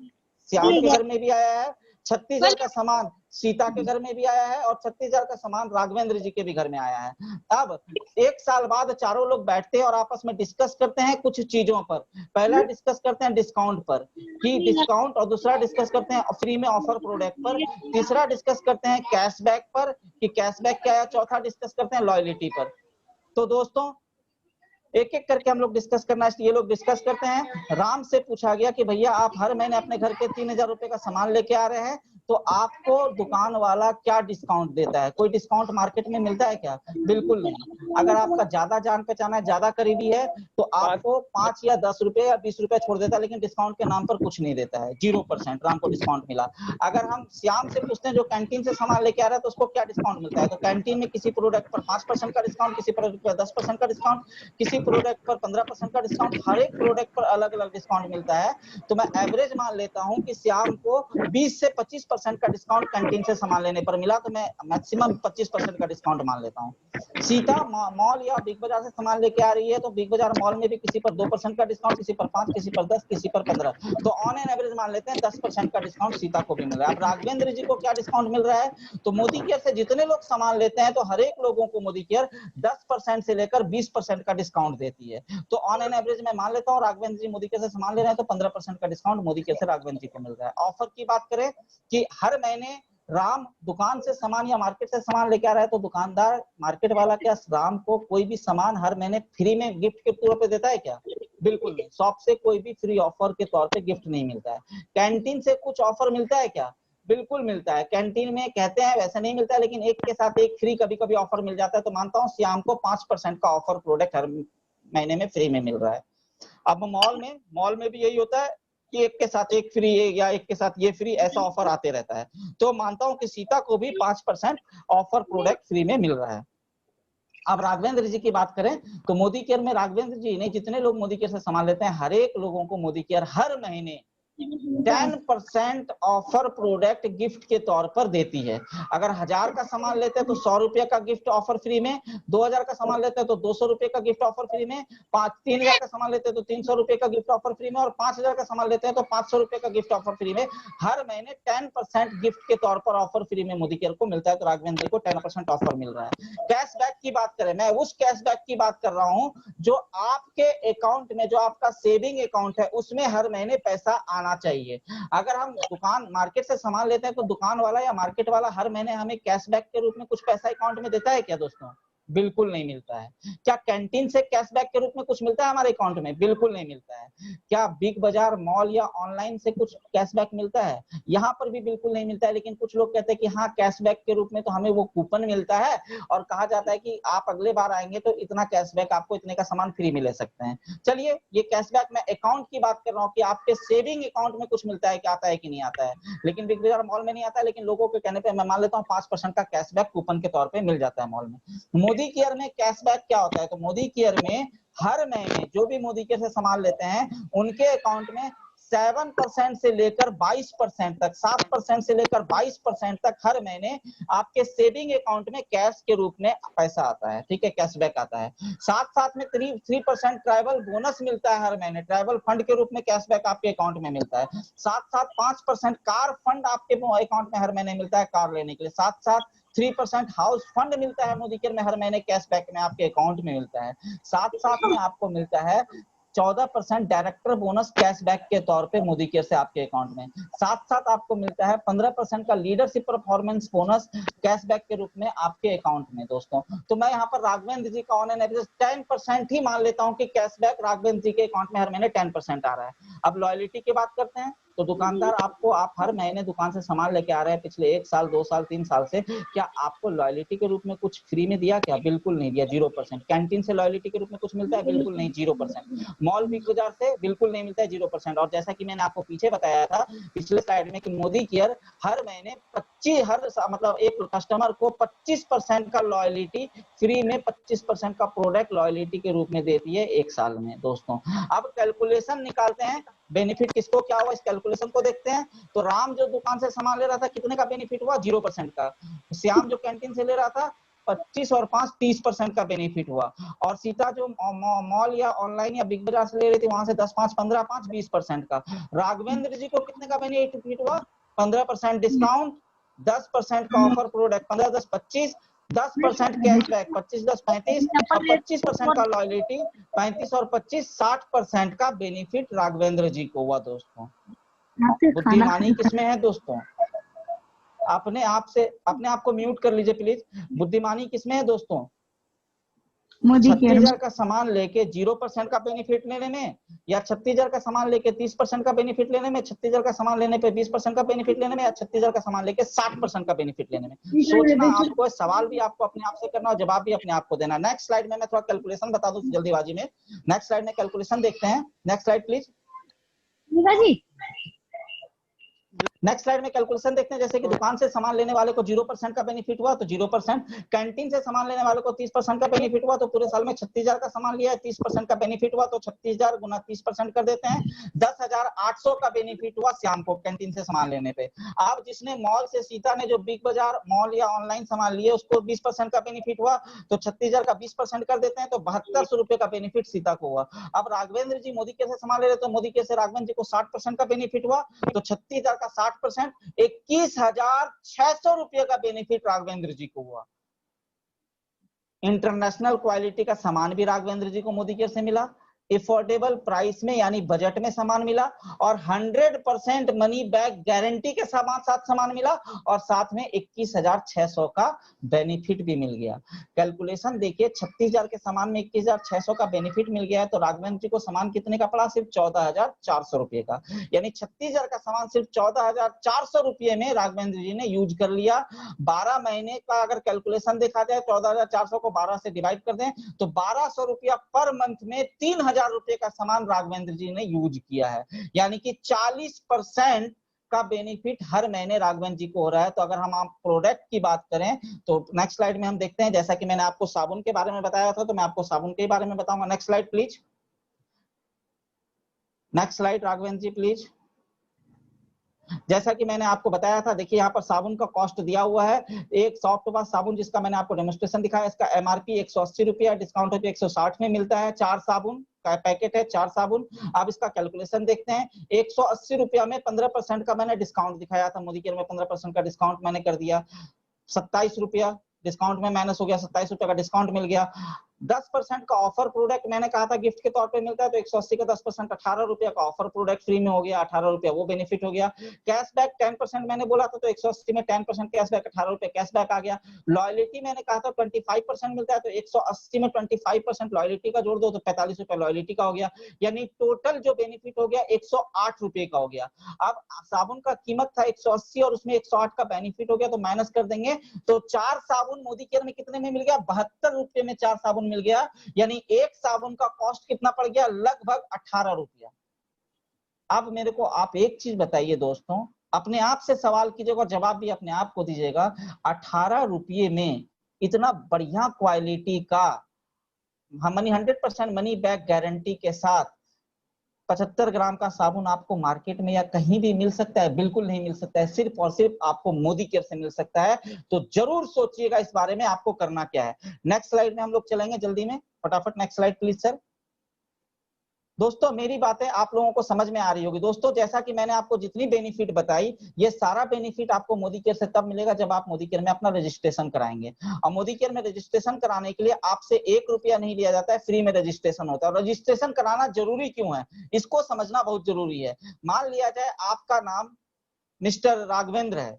श्याम के घर में भी आया है, 36,000 का सामान सीता के घर में भी आया है, और 36,000 का सामान राघवेंद्र जी के भी घर में आया है। अब एक साल बाद चारों लोग बैठते हैं और आपस में डिस्कस करते हैं कुछ चीजों पर। पहला डिस्कस करते हैं डिस्काउंट पर कि डिस्काउंट, और दूसरा डिस्कस करते हैं फ्री में ऑफर प्रोडक्ट पर, तीसरा डिस्कस करते हैं कैशबैक पर कि कैशबैक क्या है, चौथा डिस्कस करते हैं लॉयल्टी पर। तो दोस्तों एक एक करके हम लोग डिस्कस करना, ये लोग डिस्कस करते हैं। राम से पूछा गया कि भैया आप हर महीने अपने घर के 3,000 रुपए का सामान लेके आ रहे हैं, तो आपको दुकान वाला क्या डिस्काउंट देता है? कोई डिस्काउंट मार्केट में मिलता है क्या? बिल्कुल नहीं। अगर आपका ज्यादा जान पहचान है, ज्यादा करीबी है, तो आपको 5 या 10 रुपए या 20 रुपए छोड़ देता है, लेकिन डिस्काउंट के नाम पर कुछ नहीं देता है। 0% राम को डिस्काउंट मिला। अगर हम श्याम से पूछते हैं जो कैंटीन से सामान लेके आ रहा है, तो उसको क्या डिस्काउंट मिलता है? तो कैंटीन में किसी प्रोडक्ट पर 5% का डिस्काउंट, किसी प्रोडक्ट पर 10% का डिस्काउंट, किसी प्रोडक्ट पर 15% का डिस्काउंट, हर एक प्रोडक्ट पर अलग अलग डिस्काउंट मिलता है। तो मैं एवरेज मान लेता हूं कि श्याम को 20 से 25% का डिस्काउंट कैंटीन से सामान लेने पर मिला, तो मैं मैक्सिमम 25% का डिस्काउंट मान लेता हूं। सीता मॉल या बिग बाजार से सामान लेके आ रही है, तो बिग बाजार मॉल में भी किसी पर 2% का डिस्काउंट, किसी पर 5, किसी पर 10, किसी पर 15, तो ऑन एन एवरेज मान लेते हैं 10% का डिस्काउंट सीता को भी मिल रहा है। अब राघवेंद्र जी को क्या डिस्काउंट मिल रहा है? तो मोदी केयर से जितने लोग सामान लेते हैं, तो हर एक लोगों को मोदी केयर 10% से लेकर 20% का डिस्काउंट देती है। तो ऑन एन एवरेज मैं मान लेता हूँ राघवेंद्र जी मोदी केयर से सामान ले रहे हैं, तो 15% का डिस्काउंट मोदी केयर से राघवेंद्र जी को मिल रहा है। ऑफर की बात करें कि हर महीने राम दुकान से सामान या मार्केट से सामान लेके आ रहा है, तो दुकानदार, मार्केट वाला क्या राम को कोई भी सामान हर महीने फ्री में गिफ्ट के तौर पे देता है क्या? बिल्कुल नहीं। शॉप से कोई भी फ्री ऑफर के तौर पे गिफ्ट नहीं मिलता है। कैंटीन से कुछ ऑफर मिलता है क्या? बिल्कुल मिलता है। कैंटीन में कहते हैं वैसे नहीं मिलता है, लेकिन एक के साथ एक फ्री कभी कभी ऑफर मिल जाता है। तो मानता हूँ श्याम को 5% का ऑफर प्रोडक्ट हर महीने में फ्री में मिल रहा है। अब मॉल में भी यही होता है कि एक के साथ एक फ्री है, या एक के साथ ये फ्री, ऐसा ऑफर आते रहता है। तो मानता हूं कि सीता को भी 5% ऑफर प्रोडक्ट फ्री में मिल रहा है। अब राघवेंद्र जी की बात करें, तो मोदी केयर में राघवेंद्र जी नहीं, जितने लोग मोदी केयर से सामान लेते हैं, हर एक लोगों को मोदी केयर हर महीने 10% ऑफर प्रोडक्ट गिफ्ट के तौर पर देती है। अगर 1,000 का सामान लेते हैं तो 100 रुपए का गिफ्ट ऑफर फ्री में, 2,000 का सामान लेते हैं तो 200 रुपए का गिफ्ट ऑफर फ्री में, 3,000 का सामान लेते हैं तो 300 रुपए का गिफ्ट ऑफर फ्री में, और 5,000 का सामान लेते हैं तो 500 रुपए का गिफ्ट ऑफर फ्री में। हर महीने 10% गिफ्ट के तौर पर ऑफर फ्री में मोदी केयर को मिलता है। तो राघवेंद्र जी को 10% ऑफर मिल रहा है। कैशबैक की बात करें, मैं उस कैशबैक की बात कर रहा हूं जो आपके अकाउंट में, जो आपका सेविंग अकाउंट है, उसमें हर महीने पैसा आना चाहिए। अगर हम दुकान मार्केट से सामान लेते हैं, तो दुकान वाला या मार्केट वाला हर महीने हमें कैशबैक के रूप में कुछ पैसा अकाउंट में देता है क्या दोस्तों? बिल्कुल नहीं मिलता है। क्या कैंटीन से कैशबैक के रूप में कुछ मिलता है हमारे अकाउंट में? बिल्कुल नहीं मिलता है। क्या बिग बाजार मॉल या ऑनलाइन से कुछ कैशबैक मिलता है? यहाँ पर भी बिल्कुल नहीं मिलता है। लेकिन कुछ लोग कहते हैं कि हाँ, कैशबैक के रूप में तो हमें वो कूपन मिलता है, और कहा जाता है कि आप अगले बार आएंगे तो इतना कैशबैक, आपको इतने का सामान फ्री में ले सकते हैं। चलिए, ये कैशबैक मैं अकाउंट की बात कर रहा हूँ कि आपके सेविंग अकाउंट में कुछ मिलता है कि आता है कि नहीं आता है। लेकिन बिग बाजार मॉल में नहीं आता है, लेकिन लोगों के कहने पर मैं मान लेता हूँ 5% का कैशबैक कूपन के तौर पर मिल जाता है मॉल में। मोदी मोदी केयर में कैशबैक क्या होता है, तो मोदी केयर में हर महीने जो भी मोदी केयर से सामान लेते हैं उनके अकाउंट में 7% से लेकर 22% तक, 7% से लेकर 22% तक हर महीने आपके सेविंग अकाउंट में कैश के रूप में पैसा आता है, ठीक है, कैशबैक आता है। साथ साथ में 3% ट्रैवल बोनस मिलता है हर महीने, ट्रैवल फंड के रूप में कैशबैक आपके अकाउंट में मिलता है। साथ साथ 5% कार फंड आपके अकाउंट में हर महीने मिलता है कार लेने के लिए। साथ साथ 3% हाउस फंड मिलता है मोदी केयर में हर महीने कैशबैक में आपके अकाउंट में मिलता है। साथ साथ में आपको मिलता है 14% डायरेक्टर बोनस कैशबैक के तौर पे मोदी केयर से आपके अकाउंट में। साथ साथ आपको मिलता है 15% का लीडरशिप परफॉर्मेंस बोनस कैशबैक के रूप में आपके अकाउंट में दोस्तों। तो मैं यहाँ पर राघवेंद्र जी का ऑन एन एवरेज 10% ही मान लेता हूँ कि कैशबैक राघवेंद्र जी के अकाउंट में हर महीने 10% आ रहा है। अब लॉयल्टी की बात करते हैं, तो दुकानदार आपको, आप हर महीने दुकान से सामान लेके आ रहे हैं पिछले 1 साल 2 साल 3 साल से, क्या आपको लॉयल्टी के रूप में कुछ फ्री में दिया क्या? बिल्कुल नहीं दिया, 0%। कैंटीन से लॉयल्टी के रूप में कुछ मिलता है? बिल्कुल नहीं, 0%। मॉल बिग बाजार से बिल्कुल नहीं मिलता है, 0%। और जैसा कि मैंने आपको पीछे बताया था पिछले स्लाइड में कि मोदी केयर हर महीने 25 मतलब एक कस्टमर को 25% का लॉयल्टी फ्री में, 25% का प्रोडक्ट लॉयल्टी के रूप में देती है 1 साल में दोस्तों। अब कैलकुलेशन निकालते हैं, बेनिफिट किसको क्या हुआ इस कैलकुलेशन को देखते हैं। तो राम जो दुकान से सामान ले रहा था कितने का बेनिफिट हुआ? 0% का। श्याम जो कैंटीन से ले रहा था 25 और 5 30% का बेनिफिट हुआ। और सीता जो मॉल या ऑनलाइन या बिग बाजार से ले रही थी वहां से 10 5 15 5 20% का। राघवेंद्र जी को कितने का बेनिफिट हुआ? 15% डिस्काउंट, 10% का ऑफर प्रोडक्ट, 15 10 25, 10% कैशबैक, 25 10 35 और 25% का लॉयल्टी, 35 और 25 60% का बेनिफिट राघवेंद्र जी को हुआ दोस्तों। बुद्धिमानी किसमें है दोस्तों? अपने आप को म्यूट कर लीजिए प्लीज। बुद्धिमानी किसमें है दोस्तों? 36,000 का सामान लेके 0% का बेनिफिट लेने में, या 36,000 का सामान लेके 30% का बेनिफिट लेने में, 36,000 का सामान लेने पे 20% का बेनिफिट लेने में, या 36,000 का सामान लेके 60% का बेनिफिट लेने में। सोचना आपको, सवाल भी आपको अपने आप से करना और जवाब भी अपने आप को देना। नेक्स्ट स्लाइड में मैं थोड़ा कैलकुलेशन बता दूं जल्दीबाजी में। नेक्स्ट स्लाइड में कैलकुलेशन देखते हैं। Next slide please. Next slide में कैलकुलेशन देखते हैं। जैसे कि दुकान से सामान लेने वाले को 0% का बेनिफिट हुआ तो 0%, कैंटीन से सामान लेने वाले को 30% का बेनिफिट हुआ तो पूरे साल में 36,000 का सामान लिया है, 30% का बेनिफिट हुआ तो 36,000 गुना 30% कर देते हैं, 10,800 का बेनिफिट हुआ श्याम को कैंटीन से सामान लेने पे। अब जिसने मॉल से, सीता ने जो बिग बाजार मॉल या ऑनलाइन सामान लिए उसको 20% का बेनिफिट हुआ तो 36,000 का 20% कर देते हैं तो 7200 रुपए का बेनिफिट सीता को हुआ। अब राघवेंद्र जी मोदी के से सामान ले रहे तो मोदी के से राघवेंद्र जी को 60% का बेनिफिट हुआ तो 36,000 का 60%, 21,600 रुपये का बेनिफिट राघवेंद्र जी को हुआ। इंटरनेशनल क्वालिटी का सामान भी राघवेंद्र जी को मोदी केयर से मिला, अफोर्डेबल प्राइस में यानी बजट में सामान मिला, और 100% मनी बैक गारंटी के साथ सामान मिला, और साथ में 21,600 का बेनिफिट भी मिल गया। कैलकुलेशन देखिए, 36,000 के सामान में 21,600 का बेनिफिट मिल गया है तो राघवेंद्र जी को सामान कितने का पड़ा? सिर्फ 14,400 रुपए का। यानी 36,000 का सामान सिर्फ 14,400 रुपए में राघवेंद्र जी ने यूज कर लिया। 12 महीने का अगर कैलकुलेशन देखा जाए, 14,400 को 12 से डिवाइड कर दें तो 1,200 रुपया पर मंथ में 3,000 रुपए का सामान राघवेंद्र जी ने यूज किया है। यानी कि 40% का बेनिफिट हर महीने राघवेंद्र जी को हो रहा है। तो अगर हम आप प्रोडक्ट की बात करें तो नेक्स्ट स्लाइड में हम देखते हैं, जैसा कि मैंने आपको साबुन के बारे में बताया था तो मैं आपको साबुन के बारे में बताऊंगा। Next slide please. Next slide Raghavendra ji please. जैसा कि मैंने आपको बताया था, देखिए यहाँ पर साबुन का कॉस्ट दिया हुआ है। एक सॉफ्ट वॉश साबुन जिसका मैंने आपको डेमोस्ट्रेशन दिखाया, इसका एमआरपी 180 रुपया, डिस्काउंट होकर 160 में मिलता है। 4 साबुन का पैकेट है, 4 साबुन। अब इसका कैलकुलेशन देखते हैं। 180 रुपया में 15% का मैंने डिस्काउंट दिखाया था, मोदी केयर में 15% का डिस्काउंट मैंने कर दिया। 27 रुपया डिस्काउंट में माइनस हो गया, 27 रुपया का डिस्काउंट मिल गया। 10% का ऑफर प्रोडक्ट मैंने कहा था गिफ्ट के तौर पे मिलता है तो 180 का 10%, 18 रुपया का ऑफर प्रोडक्ट फ्री में हो गया, 18 रुपया वो बेनिफिट हो गया। कैशबैक 10% मैंने बोला था तो 180 में 10% कैशबैक, 18 रुपया कैशबैक आ गया। लॉयल्टी मैंने कहा था 25% मिलता है तो 180 में 25% लॉयल्टी का जोड़ दो तो 45 रुपया लॉयल्टी का हो गया। यानी टोटल जो बेनिफिट हो गया 108 रुपए का हो गया। अब साबुन का कीमत था 180 और उसमें 108 का बेनिफिट हो गया तो माइनस कर देंगे तो 4 साबुन मोदी केयर में कितने में मिल गया? 72 रुपए में 4 साबुन मिल गया। यानी एक साबुन का कॉस्ट कितना पड़ गया? लगभग 18 रुपया। अब मेरे को आप एक चीज बताइए दोस्तों, अपने आप से सवाल कीजिएगा और जवाब भी अपने आप को दीजिएगा। 18 रुपये में इतना बढ़िया क्वालिटी का मनी 100% मनी बैक गारंटी के साथ 75 ग्राम का साबुन आपको मार्केट में या कहीं भी मिल सकता है? बिल्कुल नहीं मिल सकता है, सिर्फ और सिर्फ आपको मोदी केयर से मिल सकता है। तो जरूर सोचिएगा इस बारे में आपको करना क्या है। नेक्स्ट स्लाइड में हम लोग चलेंगे जल्दी में, फटाफट नेक्स्ट स्लाइड प्लीज सर। दोस्तों मेरी बातें आप लोगों को समझ में आ रही होगी। दोस्तों जैसा कि मैंने आपको जितनी बेनिफिट बताई, ये सारा बेनिफिट आपको मोदी केयर से तब मिलेगा जब आप मोदी केयर में अपना रजिस्ट्रेशन कराएंगे। और मोदी केयर में रजिस्ट्रेशन कराने के लिए आपसे 1 रुपया नहीं लिया जाता है, फ्री में रजिस्ट्रेशन होता है। और रजिस्ट्रेशन कराना जरूरी क्यों है, इसको समझना बहुत जरूरी है। मान लिया जाए आपका नाम मिस्टर राघवेंद्र है,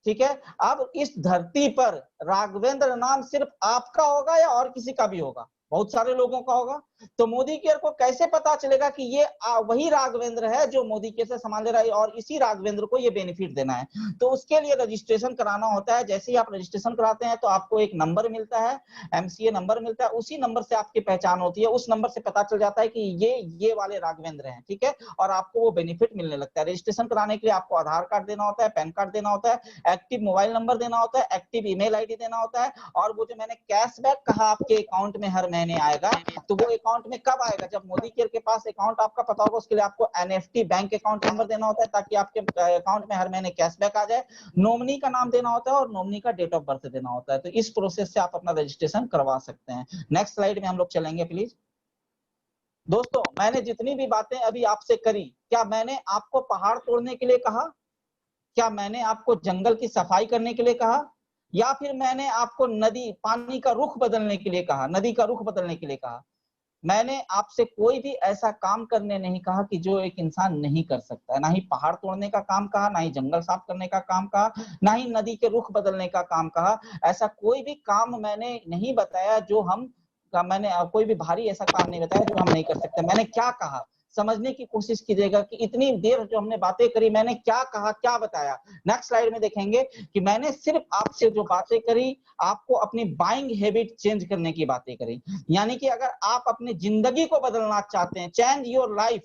ठीक है। अब इस धरती पर राघवेंद्र नाम सिर्फ आपका होगा या और किसी का भी होगा? बहुत सारे लोगों का होगा। तो मोदी केयर को कैसे पता चलेगा कि ये वही राघवेंद्र है जो मोदी केयर से सामान ले रहा है और इसी राघवेंद्र को ये बेनिफिट देना है? तो उसके लिए रजिस्ट्रेशन कराना होता है। जैसे ही आप रजिस्ट्रेशन कराते हैं तो आपको एक नंबर मिलता है, एमसीए नंबर मिलता है। उसी नंबर से आपकी पहचान होती है, उस नंबर से पता चल जाता है कि ये वाले राघवेंद्र हैं, ठीक है। और आपको वो बेनिफिट मिलने लगता है। रजिस्ट्रेशन कराने के लिए आपको आधार कार्ड देना होता है, पैन कार्ड देना होता है, एक्टिव मोबाइल नंबर देना होता है, एक्टिव ईमेल आईडी देना होता है। और वो जो मैंने कैशबैक कहा आपके अकाउंट में हर महीने आएगा, तो वो अकाउंट में कब आएगा? जब मोदी केयर के पास अकाउंट आपका पता होगा। उसके लिए आपको एनएफटी बैंक अकाउंट नंबर देना होता है ताकि आपके अकाउंट में हर महीने कैशबैक आ जाए। नॉमिनी का नाम देना होता है और नॉमिनी का डेट ऑफ बर्थ देना होता है। तो इस प्रोसेस से आप अपना रजिस्ट्रेशन करवा सकते हैं। नेक्स्ट स्लाइड में हम लोग चलेंगे प्लीज। दोस्तों मैंने जितनी भी बातें अभी आपसे करी, क्या मैंने आपको पहाड़ तोड़ने के लिए कहा? क्या मैंने आपको जंगल की सफाई करने के लिए कहा? या फिर मैंने आपको नदी पानी का रुख बदलने के लिए कहा, नदी का रुख बदलने के लिए कहा? मैंने आपसे कोई भी ऐसा काम करने नहीं कहा कि जो एक इंसान नहीं कर सकता है। ना ही पहाड़ तोड़ने का काम कहा, ना ही जंगल साफ करने का काम कहा, ना ही नदी के रुख बदलने का काम कहा। ऐसा कोई भी काम मैंने नहीं बताया जो मैंने कोई भी भारी ऐसा काम नहीं बताया जो हम नहीं कर सकते। मैंने क्या कहा समझने की कोशिश कीजिएगा कि इतनी देर जो हमने बातें करी, मैंने क्या कहा, क्या बताया। नेक्स्ट स्लाइड में देखेंगे कि मैंने सिर्फ आपसे जो बातें करी, आपको अपनी बाइंग हैबिट चेंज करने की बातें करी। यानी कि अगर आप अपनी जिंदगी को बदलना चाहते हैं, चेंज योर लाइफ,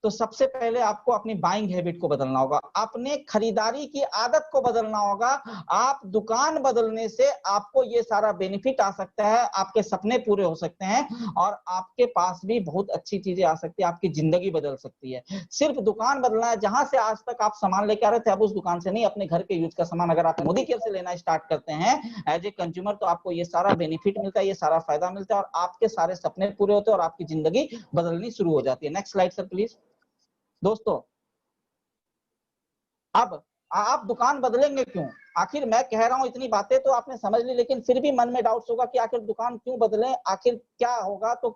तो सबसे पहले आपको अपनी बाइंग हैबिट को बदलना होगा, अपने खरीदारी की आदत को बदलना होगा। आप दुकान बदलने से आपको ये सारा बेनिफिट आ सकता है, आपके सपने पूरे हो सकते हैं और आपके पास भी बहुत अच्छी चीजें आ सकती है, आपकी जिंदगी बदल सकती है। सिर्फ दुकान बदलना है। जहां से आज तक आप सामान लेके आ रहे थे, अब उस दुकान से नहीं, अपने घर के यूज का सामान अगर आप मोदी केयर से लेना स्टार्ट करते हैं एज ए कंज्यूमर, तो आपको ये सारा बेनिफिट मिलता है, ये सारा फायदा मिलता है और आपके सारे सपने पूरे होते हैं और आपकी जिंदगी बदलनी शुरू हो जाती है। Next slide sir please. दोस्तों अब आप दुकान बदलेंगे क्यों? आखिर मैं कह रहा हूं इतनी बातें तो आपने समझ ली, लेकिन फिर भी मन में डाउट्स होगा कि आखिर दुकान क्यों बदलें, आखिर क्या होगा। तो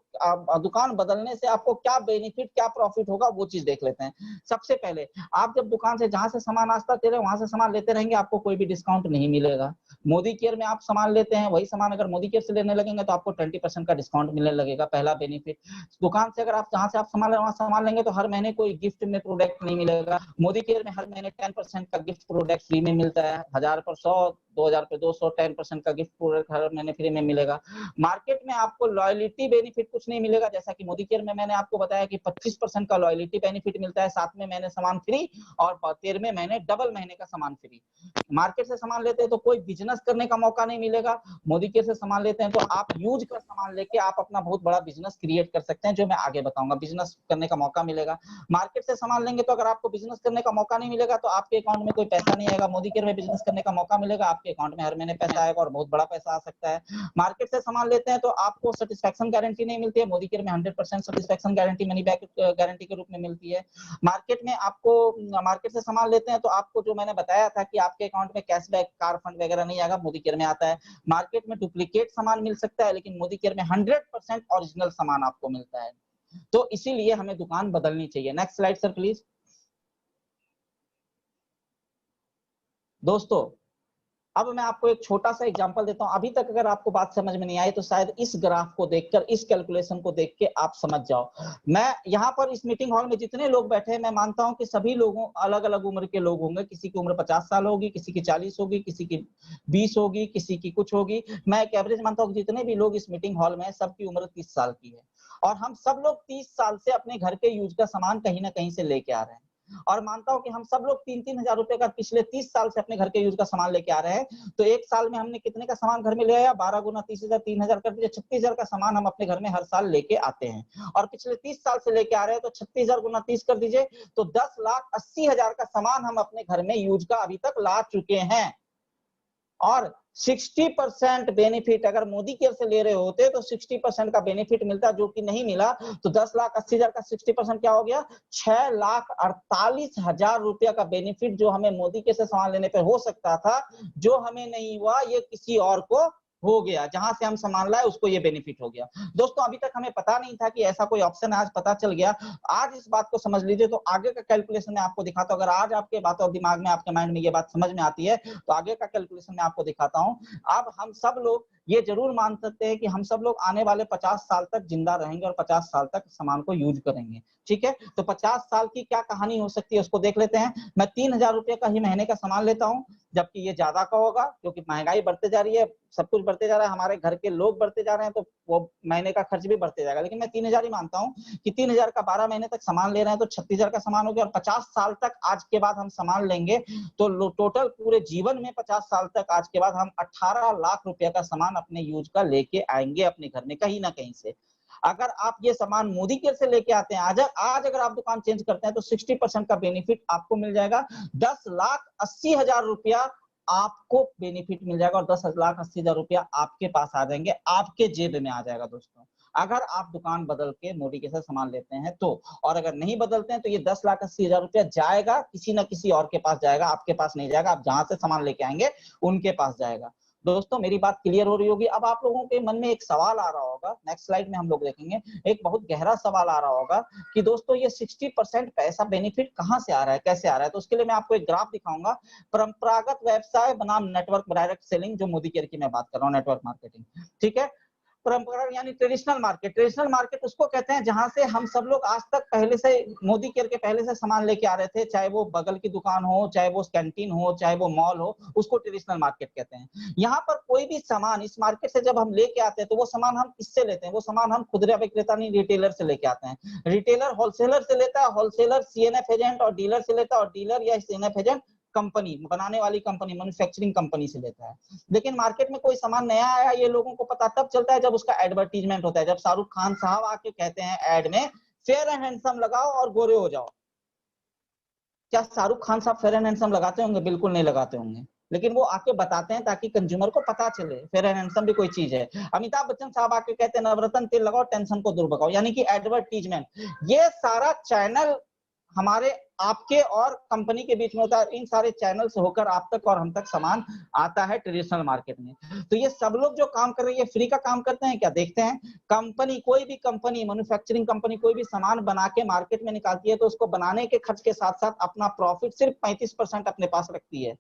दुकान बदलने से आपको क्या बेनिफिट, क्या प्रॉफिट होगा, वो चीज देख लेते हैं। सबसे पहले आप जब दुकान से जहां से सामान आज तक ले रहे हैं वहां से सामान लेते रहेंगे, आपको कोई भी डिस्काउंट नहीं मिलेगा। मोदी केयर में आप सामान लेते हैं, वही सामान अगर मोदी केयर से लेने लगेंगे तो आपको 20% का डिस्काउंट मिलने लगेगा, पहला बेनिफिट। दुकान से अगर आप जहां से आप सामान ले वहां सामान लेंगे तो हर महीने कोई गिफ्ट में प्रोडक्ट नहीं मिलेगा। मोदी केयर में हर महीने 10% का गिफ्ट प्रोडक्ट फ्री में मिलता है, 1000 पर 100, 2000 पे 200, 10% का गिफ्ट प्रोडक्ट हर महीने फ्री में मिलेगा। मार्केट में आपको लॉयल्टी बेनिफिट कुछ नहीं मिलेगा, जैसा कि मोदी केयर में मैंने आपको बताया कि 25% का लॉयल्टी बेनिफिट मिलता है, 7वें महीने सामान फ्री और 13वें महीने डबल महीने का सामान फ्री। मार्केट से सामान लेते हैं तो कोई बिजनेस करने का मौका नहीं मिलेगा। मोदी केयर से सामान लेते हैं तो आप यूज का सामान लेके आप अपना बहुत बड़ा बिजनेस क्रिएट कर सकते हैं, जो मैं आगे बताऊंगा। बिजनेस करने का मौका मिलेगा। मार्केट से सामान लेंगे तो अगर आपको बिजनेस करने का मौका नहीं मिलेगा तो आपके अकाउंट में कोई पैसा नहीं आएगा। मोदी केयर में बिजनेस करने का मौका मिलेगा, आपके अकाउंट में हर महीने पैसा आएगा और बहुत बड़ा पैसा आ सकता है। मार्केट से सामान लेते हैं तो आपको सेटिस्फैक्शन गारंटी नहीं मिलती है। मोदी केयर में 100% satisfaction guarantee money back guarantee के रूप में मिलती है। मार्केट में आपको मार्केट से सामान लेते हैं तो आपको जो मैंने बताया था कि आपके अकाउंट में कैशबैक, कार फंड वगैरह नहीं आएगा, मोदी केयर में आता है। मार्केट में डुप्लीकेट सामान मिल सकता है, लेकिन मोदी केयर में 100% ओरिजिनल सामान आपको मिलता है। तो इसीलिए हमें दुकान बदलनी चाहिए। Next slide sir please. दोस्तों अब मैं आपको एक छोटा सा एग्जांपल देता हूं। अभी तक अगर आपको बात समझ में नहीं आई तो शायद इस ग्राफ को देखकर, इस कैलकुलेशन को देख के आप समझ जाओ। मैं यहाँ पर इस मीटिंग हॉल में जितने लोग बैठे हैं, मैं मानता हूं कि सभी लोगों अलग अलग उम्र के लोग होंगे। किसी की उम्र 50 साल होगी, किसी की 40 होगी, किसी की 20 होगी, किसी की कुछ होगी। मैं एक एवरेज मानता हूँ कि जितने भी लोग इस मीटिंग हॉल में है, सबकी उम्र 30 साल की है और हम सब लोग 30 साल से अपने घर के यूज का सामान कहीं ना कहीं से लेके आ रहे हैं। और मानता हूं कि हम सब लोग 3-3 हजार रुपए का पिछले 30 साल से अपने घर के यूज का सामान लेके आ रहे हैं, तो एक साल में हमने कितने का सामान घर में ले आया? 12 गुना 30,000, 3,000 कर दीजिए, 36,000 का सामान हम अपने घर में हर साल लेके आते हैं। और पिछले 30 साल से लेके आ रहे हैं, तो 36,000 गुना 30 कर दीजिए, तो 10,80,000 का सामान हम अपने घर में यूज का अभी तक ला चुके हैं। और 60% बेनिफिट अगर मोदी केयर से ले रहे होते तो 60% का बेनिफिट मिलता, जो कि नहीं मिला। तो 10,80,000 का 60% क्या हो गया? 6,48,000 रुपया का बेनिफिट जो हमें मोदी केयर से सामान लेने पे हो सकता था, जो हमें नहीं हुआ, ये किसी और को हो गया। जहां से हम सामान लाए उसको ये बेनिफिट हो गया। दोस्तों अभी तक हमें पता नहीं था कि ऐसा कोई ऑप्शन है, आज पता चल गया। आज इस बात को समझ लीजिए, तो आगे का कैलकुलेशन मैं आपको दिखाता हूं। अगर आज आपके बात और दिमाग में, आपके माइंड में ये बात समझ में आती है, तो आगे का कैलकुलेशन मैं आपको दिखाता हूं। अब हम सब लोग ये जरूर मान सकते हैं कि हम सब लोग आने वाले 50 साल तक जिंदा रहेंगे और 50 साल तक सामान को यूज करेंगे। ठीक है, तो 50 साल की क्या कहानी हो सकती है उसको देख लेते हैं। मैं 3,000 रुपए का ही महीने का सामान लेता हूं, जबकि ये ज्यादा का होगा, क्योंकि महंगाई बढ़ते जा रही है, सब कुछ बढ़ते जा रहा है, हमारे घर के लोग बढ़ते जा रहे हैं, तो वो महीने का खर्च भी बढ़ते जाएगा। लेकिन मैं 3,000 ही मानता हूँ कि 3,000 का 12 महीने तक सामान ले रहे हैं, तो 36,000 का सामान हो गया। और 50 साल तक आज के बाद हम सामान लेंगे, तो टोटल पूरे जीवन में 50 साल तक आज के बाद हम 18 लाख रुपए का सामान अपने यूज का लेके आएंगे अपने घर में कहीं ना कहीं से। अगर आप ये सामान मोदी केयर से लेके आते हैं, आज अगर आप दुकान चेंज करते हैं, तो 60% का बेनिफिट आपको मिल जाएगा। 10,80,000 रुपया आपको बेनिफिट मिल जाएगा, और 10,80,000 रुपया आपके पास आ जाएंगे, आपके जेब में आ जाएगा दोस्तों, अगर आप दुकान बदल के मोदी के साथ सामान लेते हैं तो। और अगर नहीं बदलते हैं, तो ये 10,80,000 रुपया जाएगा किसी ना किसी और के पास जाएगा, आपके पास नहीं जाएगा। आप जहां से सामान लेके आएंगे उनके पास जाएगा। दोस्तों मेरी बात क्लियर हो रही होगी। अब आप लोगों के मन में एक सवाल आ रहा होगा, नेक्स्ट स्लाइड में हम लोग देखेंगे, एक बहुत गहरा सवाल आ रहा होगा कि दोस्तों ये 60% पैसा बेनिफिट कहां से आ रहा है, कैसे आ रहा है? तो उसके लिए मैं आपको एक ग्राफ दिखाऊंगा। परंपरागत व्यवसाय बनाम नेटवर्क डायरेक्ट सेलिंग, जो मोदी केयर की मैं बात कर रहा हूँ, नेटवर्क मार्केटिंग। ठीक है, परंपरागत यानी ट्रेडिशनल मार्केट। ट्रेडिशनल मार्केट उसको कहते हैं जहां से हम सब लोग आज तक पहले से मोदी केयर के पहले से सामान लेके आ रहे थे, चाहे वो बगल की दुकान हो, चाहे वो कैंटीन हो, चाहे वो मॉल हो, उसको ट्रेडिशनल मार्केट कहते हैं। यहाँ पर कोई भी सामान इस मार्केट से जब हम लेके आते हैं, तो वो सामान हम किससे लेते हैं? वो सामान हम खुदरा विक्रेता नहीं, रिटेलर से लेके आते हैं। रिटेलर होलसेलर से लेता है, होलसेलर सीएनएफ एजेंट और डीलर से लेता है, और डीलर या सीएनएफ एजेंट कंपनी, बनाने वाली कंपनी, मैन्युफैक्चरिंग कंपनी से लेता है। लेकिन मार्केट में कोई सामान नया आया, ये लोगों को पता तब चलता है जब उसका एडवर्टीजमेंट होता है, जब शाहरुख खान साहब आके कहते हैं एड में, फेयर एंड हैंडसम लगाओ और गोरे हो जाओ। क्या शाहरुख खान साहब फेयर एंड हैंडसम लगाते होंगे? बिल्कुल नहीं लगाते होंगे, लेकिन वो आके बताते हैं ताकि कंज्यूमर को पता चले फेयर एंड हैंडसम भी कोई चीज है। अमिताभ बच्चन साहब आके कहते हैं नवरत्न तेल लगाओ, टेंशन को दूर भगाओ, यानी कि एडवर्टीजमेंट। ये सारा चैनल हमारे, आपके और कंपनी के बीच में होता है। इन सारे चैनल से होकर आप तक और हम तक सामान आता है ट्रेडिशनल मार्केट में। तो ये सब लोग जो काम कर रहे हैं, फ्री का काम करते हैं क्या? देखते हैं। कंपनी, कोई भी कंपनी, मैन्युफैक्चरिंग कंपनी कोई भी सामान बना के मार्केट में निकालती है, तो उसको बनाने के खर्च के साथ साथ अपना प्रॉफिट सिर्फ 35% अपने पास रखती है।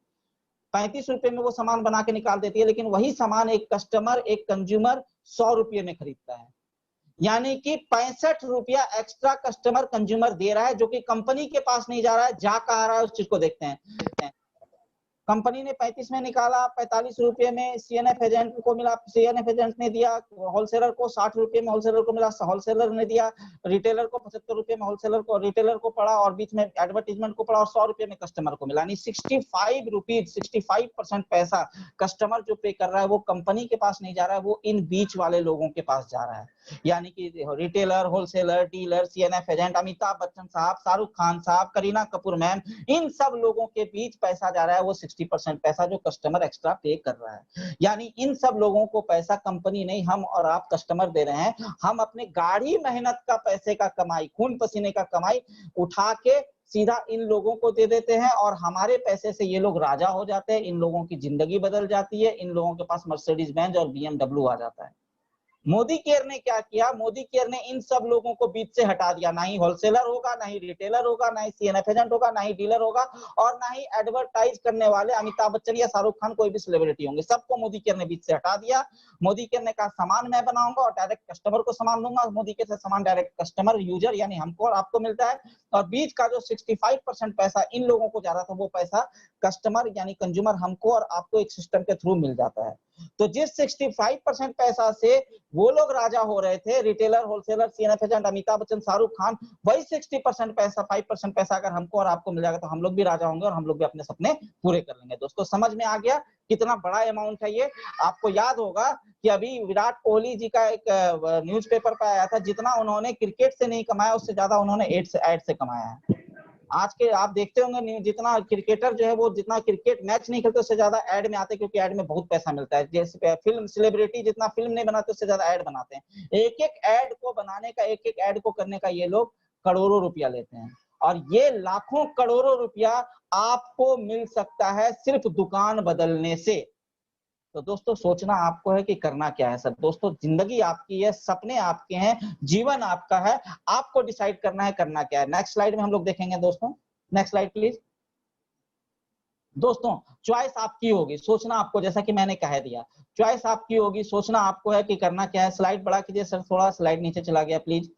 35 रुपए में वो सामान बना के निकाल देती है, लेकिन वही सामान एक कस्टमर, एक कंज्यूमर 100 रुपये में खरीदता है। यानी कि 65 रुपया एक्स्ट्रा कस्टमर कंज्यूमर दे रहा है, जो कि कंपनी के पास नहीं जा रहा है, जा कहां रहा है, उस चीज को देखते हैं। कंपनी ने 35 में निकाला, 45 रुपए में सीएनएफ एजेंट को मिला, सीएनएफ एजेंट ने दिया होलसेलर को, 60 रुपए में होलसेलर को मिला, होलसेलर ने दिया रिटेलर को, 75 रुपए में होलसेलर को, रिटेलर को पड़ा, और बीच में एडवर्टीजमेंट को पड़ा, और 100 रुपए में कस्टमर को मिला। यानी 65 रुपीज, 65% पैसा कस्टमर जो पे कर रहा है, वो कंपनी के पास नहीं जा रहा है, वो इन बीच वाले लोगों के पास जा रहा है। यानी कि retailer, wholesaler, dealer, CNF agent, Amitabh Bachchan साहब, शाहरुख खान साहब, करीना कपूर मैम, इन सब लोगों के बीच पैसा जा रहा है, वो 60% पैसा जो कस्टमर एक्स्ट्रा पे कर रहा है। यानी इन सब लोगों को पैसा कंपनी नहीं, हम और आप कस्टमर दे रहे हैं। हम अपने गाढ़ी मेहनत का पैसे का कमाई, खून पसीने का कमाई उठा के सीधा इन लोगों को दे देते हैं, और हमारे पैसे से ये लोग राजा हो जाते हैं। इन लोगों की जिंदगी बदल जाती है, इन लोगों के पास मर्सिडीज बेंज और बीएमडब्ल्यू आ जाता है। मोदी केयर ने क्या किया? मोदी केयर ने इन सब लोगों को बीच से हटा दिया। ना ही होलसेलर होगा, ना ही रिटेलर होगा, ना ही सीएनएफ एजेंट होगा, ना ही डीलर होगा, और ना ही एडवर्टाइज करने वाले अमिताभ बच्चन या शाहरुख खान कोई भी सेलिब्रिटी होंगे। सबको मोदी केयर ने बीच से हटा दिया। मोदी केयर ने कहा सामान मैं बनाऊंगा और डायरेक्ट कस्टमर को सामान दूंगा। मोदी केयर से सामान डायरेक्ट कस्टमर, यूजर यानी हमको और आपको मिलता है, और बीच का जो 65% पैसा इन लोगों को जा रहा था, वो पैसा कस्टमर यानी कंज्यूमर, हमको और आपको एक सिस्टम के थ्रू मिल जाता है। तो जिस 65% पैसा से वो लोग राजा हो रहे थे, retailer, wholesaler, CNF agent, Amitabh Bachchan, Shahrukh Khan, वही 60% पैसा, 5% पैसा अगर हमको और आपको मिल जाएगा तो हम लोग भी राजा होंगे और हम लोग भी अपने सपने पूरे कर लेंगे। दोस्तों समझ में आ गया कितना बड़ा अमाउंट है ये? आपको याद होगा कि अभी विराट कोहली जी का एक न्यूज़पेपर पे आया था, जितना उन्होंने क्रिकेट से नहीं कमाया उससे ज्यादा उन्होंने एड से कमाया है। आज के आप देखते होंगे जितना क्रिकेटर जो है वो जितना क्रिकेट मैच नहीं खेलते उससे ज्यादा ऐड में आते, क्योंकि ऐड में बहुत पैसा मिलता है। जैसे फिल्म सेलिब्रिटी जितना फिल्म नहीं बनाते उससे ज्यादा ऐड बनाते हैं। एक एक ऐड को बनाने का, एक एक ऐड को करने का ये लोग करोड़ों रुपया लेते हैं, और ये लाखों करोड़ों रुपया आपको मिल सकता है सिर्फ दुकान बदलने से। तो दोस्तों सोचना आपको है कि करना क्या है। सर दोस्तों जिंदगी आपकी है, सपने आपके हैं, जीवन आपका है, आपको डिसाइड करना है करना क्या है। नेक्स्ट स्लाइड में हम लोग देखेंगे दोस्तों, नेक्स्ट स्लाइड प्लीज। दोस्तों चॉइस आपकी होगी, सोचना आपको, जैसा कि मैंने कह दिया, चॉइस आपकी होगी, सोचना आपको है कि करना क्या है। स्लाइड बड़ा कीजिए सर, थोड़ा स्लाइड नीचे चला गया please.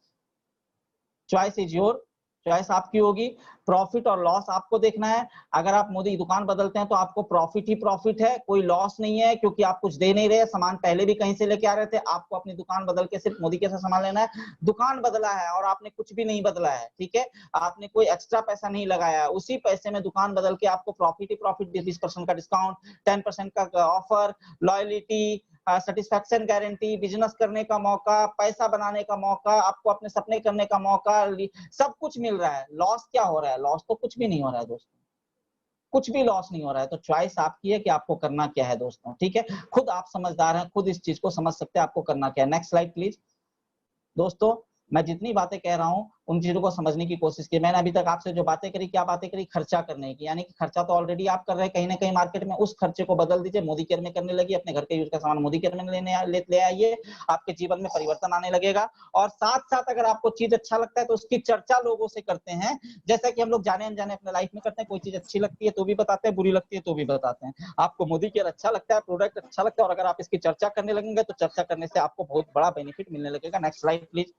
Choice is your, choice आपकी होगी। प्रॉफिट और लॉस आपको देखना है। अगर आप मोदी दुकान बदलते हैं तो आपको प्रॉफिट ही प्रॉफिट है, कोई लॉस नहीं है, क्योंकि आप कुछ दे नहीं रहे, सामान पहले भी कहीं से लेके आ रहे थे। आपको अपनी दुकान बदल के सिर्फ मोदी के साथ सामान लेना है। दुकान बदला है और आपने कुछ भी नहीं बदला है, ठीक है, आपने कोई एक्स्ट्रा पैसा नहीं लगाया, उसी पैसे में दुकान बदल के आपको प्रॉफिट ही प्रॉफिट, 20% का डिस्काउंट, 10% का offer, loyalty, satisfaction guarantee, business करने का मौका, पैसा बनाने का मौका, आपको अपने सपने करने का मौका, सब कुछ मिल रहा है। लॉस क्या हो रहा है? लॉस तो कुछ भी नहीं हो रहा है दोस्तों, कुछ भी लॉस नहीं हो रहा है। तो चॉइस आपकी है कि आपको करना क्या है दोस्तों, ठीक है। खुद आप समझदार हैं, खुद इस चीज को समझ सकते हैं आपको करना क्या है। Next slide please. दोस्तों मैं जितनी बातें कह रहा हूं उन चीजों को समझने की कोशिश की। मैंने अभी तक आपसे जो बातें करी, क्या बातें करी? खर्चा करने की, यानी कि खर्चा तो ऑलरेडी आप कर रहे हैं कहीं ना कहीं मार्केट में, उस खर्चे को बदल दीजिए, मोदी केयर में करने लगी, अपने घर के यूज का सामान मोदी केयर में ले आइए, आपके जीवन में परिवर्तन आने लगेगा। और साथ साथ अगर आपको चीज अच्छा लगता है तो उसकी चर्चा लोगों से करते हैं, जैसा कि हम लोग जाने अनजाने अपने लाइफ में करते हैं। कोई चीज अच्छी लगती है तो भी बताते हैं, बुरी लगती है तो भी बताते हैं। आपको मोदी केयर अच्छा लगता है, प्रोडक्ट अच्छा लगता है, और अगर आप इसकी चर्चा करने लगेंगे तो चर्चा करने से आपको बहुत बड़ा बेनिफिट मिलने लगेगा। Next slide please.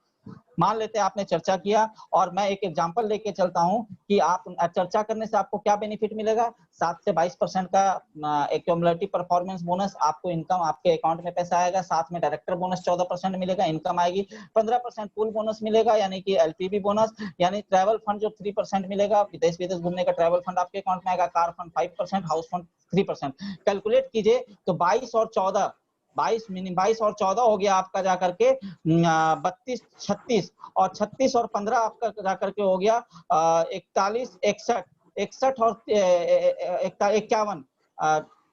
मान लेते हैं आपने चर्चा किया, और मैं एक एग्जांपल लेके चलता हूं कि आप चर्चा करने से आपको क्या बेनिफिट मिलेगा। 7 से 22% का एक्यूमुलेटिव परफॉर्मेंस बोनस, आपको इनकम आपके अकाउंट में पैसा आएगा। साथ में डायरेक्टर बोनस 14% मिलेगा, इनकम आएगी। 15% पूल बोनस मिलेगा, यानी कि एलपीबी बोनस, यानी ट्रैवल फंड जो 3% मिलेगा, विदेश विदेश घूमने का ट्रैवल फंड आपके अकाउंट में आएगा। Car fund 5%, house fund 3%। Calculate कीजिए तो 22 और 14 22 और 14 हो गया आपका जाकर के 32, 36, और 36 और 15 आपका जाकर के हो गया 41, 61, 61 और 51,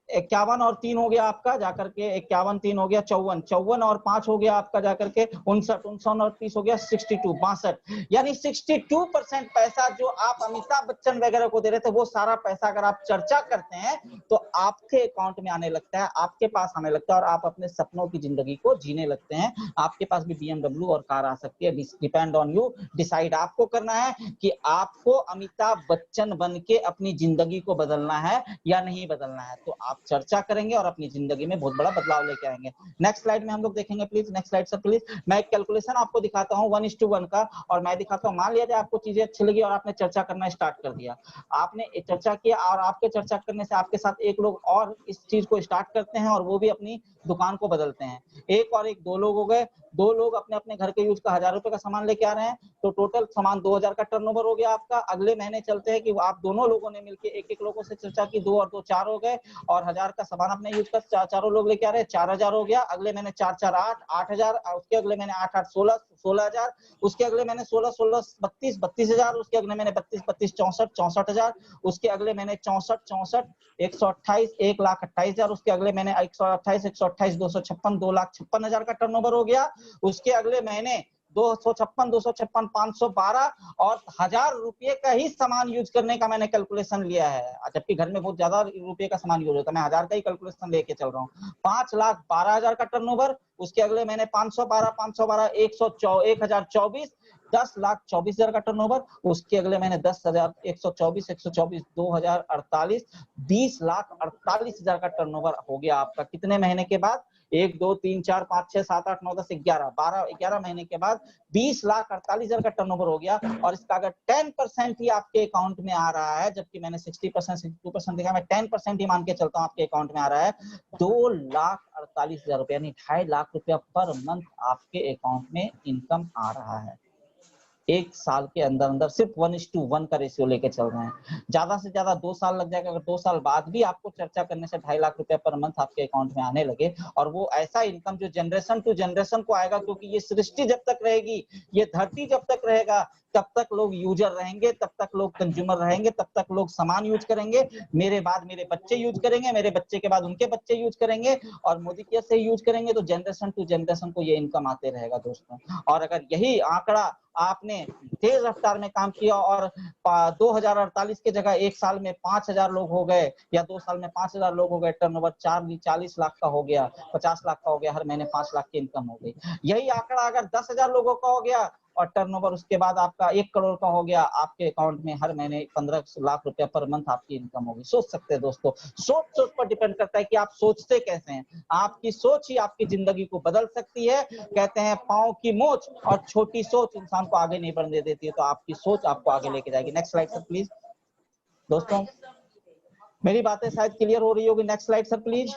51 और 3 हो गया आपका जाकर के 51, 3 हो गया 54, 54 और 5 हो गया आपका जाकर के 59, 59 और 30 हो गया 62, 62, यानी 62% पैसा जो आप अमिताभ बच्चन वगैरह को दे रहे थे, वो सारा पैसा अगर आप चर्चा करते हैं तो आपके अकाउंट में आने लगता है, आपके पास आने लगता है, और आप अपने सपनों की जिंदगी को जीने लगते हैं। आपके पास भी BMW और कार आ सकती है, डिपेंड ऑन यू। डिसाइड आपको करना है कि आपको अमिताभ बच्चन बन के अपनी जिंदगी को बदलना है या नहीं बदलना है। तो आप चर्चा करेंगे और अपनी जिंदगी में बहुत बड़ा बदलाव लेके आएंगे। नेक्स्ट स्लाइड में हम लोग देखेंगे please, next slide sir please. मैं एक कैलकुलेशन आपको दिखाता हूँ 1:1 का, और मैं दिखाता हूँ, मान लिया जाए आपको चीजें अच्छी लगी और आपने चर्चा करना स्टार्ट कर दिया। आपने चर्चा किया और आपके चर्चा करने से आपके साथ एक लोग और इस चीज को स्टार्ट करते हैं और वो भी अपनी दुकान को बदलते हैं। एक और एक 2 लोग हो गए, 2 लोग अपने अपने घर के यूज का 1000 रुपए का सामान लेके आ रहे हैं, तो टोटल सामान 2000 का टर्नओवर हो गया आपका। अगले महीने चलते हैं कि आप दोनों लोगों ने मिलकर एक लोगों से चर्चा की, 2 और 2 4 हो गए, और 1000 का सामान अपने यूज का चारों लोग लेके आ रहे हैं, 4000 हो गया। अगले महीने 4 4 8 8000, उसके अगले महीने 8 8 16 16000, उसके अगले महीने 16 16 32 32000, उसके अगले महीने 32 32 64 64000, उसके अगले महीने 64 64 128 1,28,000, उसके अगले महीने 128 128 256 2,56,000 का टर्नओवर हो गया। उसके अगले महीने 256 256 512, और 1000 रुपये का ही सामान यूज करने का मैंने कैलकुलेशन लिया है, जबकि घर में बहुत ज्यादा रुपये का सामान यूज होता है। मैं 1000 का ही कैलकुलेशन लेके चल रहा हूँ। 5,12,000 का टर्नओवर, उसके अगले महीने 512 512 1024, 10,24,000 का टर्नओवर, उसके अगले महीने 10,000 124 124 2048 20,48,000 का टर्नओवर हो गया आपका। कितने महीने के बाद? 1 2 3 4 5 6 7 8 9 10 11 महीने के बाद 20,48,000 का टर्नओवर हो गया। और इसका अगर 10% ही आपके अकाउंट में आ रहा है, जबकि मैंने 60% 62% देखा, मैं 10% ही मान के चलता हूँ आपके अकाउंट में आ रहा है, 2,48,000 रुपया यानी 2.5 लाख रुपया पर मंथ आपके अकाउंट में इनकम आ रहा है। 1 साल के अंदर अंदर सिर्फ 1:1 का रेशियो लेके चल रहे हैं। ज्यादा से ज्यादा 2 साल लग जाएगा। अगर 2 साल बाद भी आपको चर्चा करने से 2.5 लाख रुपया पर मंथ आपके अकाउंट में आने लगे, और वो ऐसा इनकम जो जनरेशन टू जनरेशन को आएगा, क्योंकि ये सृष्टि जब तक रहेगी, ये धरती जब तक रहेगा, तब तक लोग यूजर रहेंगे, तब तक लोग कंज्यूमर रहेंगे, तब तक लोग सामान यूज करेंगे। मेरे बाद मेरे बच्चे यूज करेंगे, मेरे बच्चे के बाद उनके बच्चे यूज करेंगे, और मोदी केयर से यूज करेंगे, तो जनरेशन टू जनरेशन को ये इनकम आते रहेगा दोस्तों। और अगर यही आंकड़ा आपने तेज रफ्तार में काम किया और 2048 के जगह 1 साल में 5,000 लोग हो गए, या 2 साल में 5,000 लोग हो गए, टर्नओवर 40 लाख का हो गया, 50 लाख का हो गया, हर महीने 5 लाख की इनकम हो गई। यही आंकड़ा अगर 10,000 लोगों का हो गया और टर्नओवर उसके बाद आपका 1 करोड़ का हो गया, आपके अकाउंट में हर महीने 15 लाख रुपया पर मंथ आपकी इनकम होगी। सोच सकते हैं दोस्तों, सोच पर डिपेंड करता है कि आप सोचते कैसे हैं। आपकी सोच ही आपकी जिंदगी को बदल सकती है। कहते हैं पांव की मोच और छोटी सोच इंसान को आगे नहीं बढ़ने देती है, तो आपकी सोच आपको आगे लेके जाएगी। Next slide sir please. दोस्तों मेरी बातें शायद क्लियर हो रही होगी। Next slide sir please.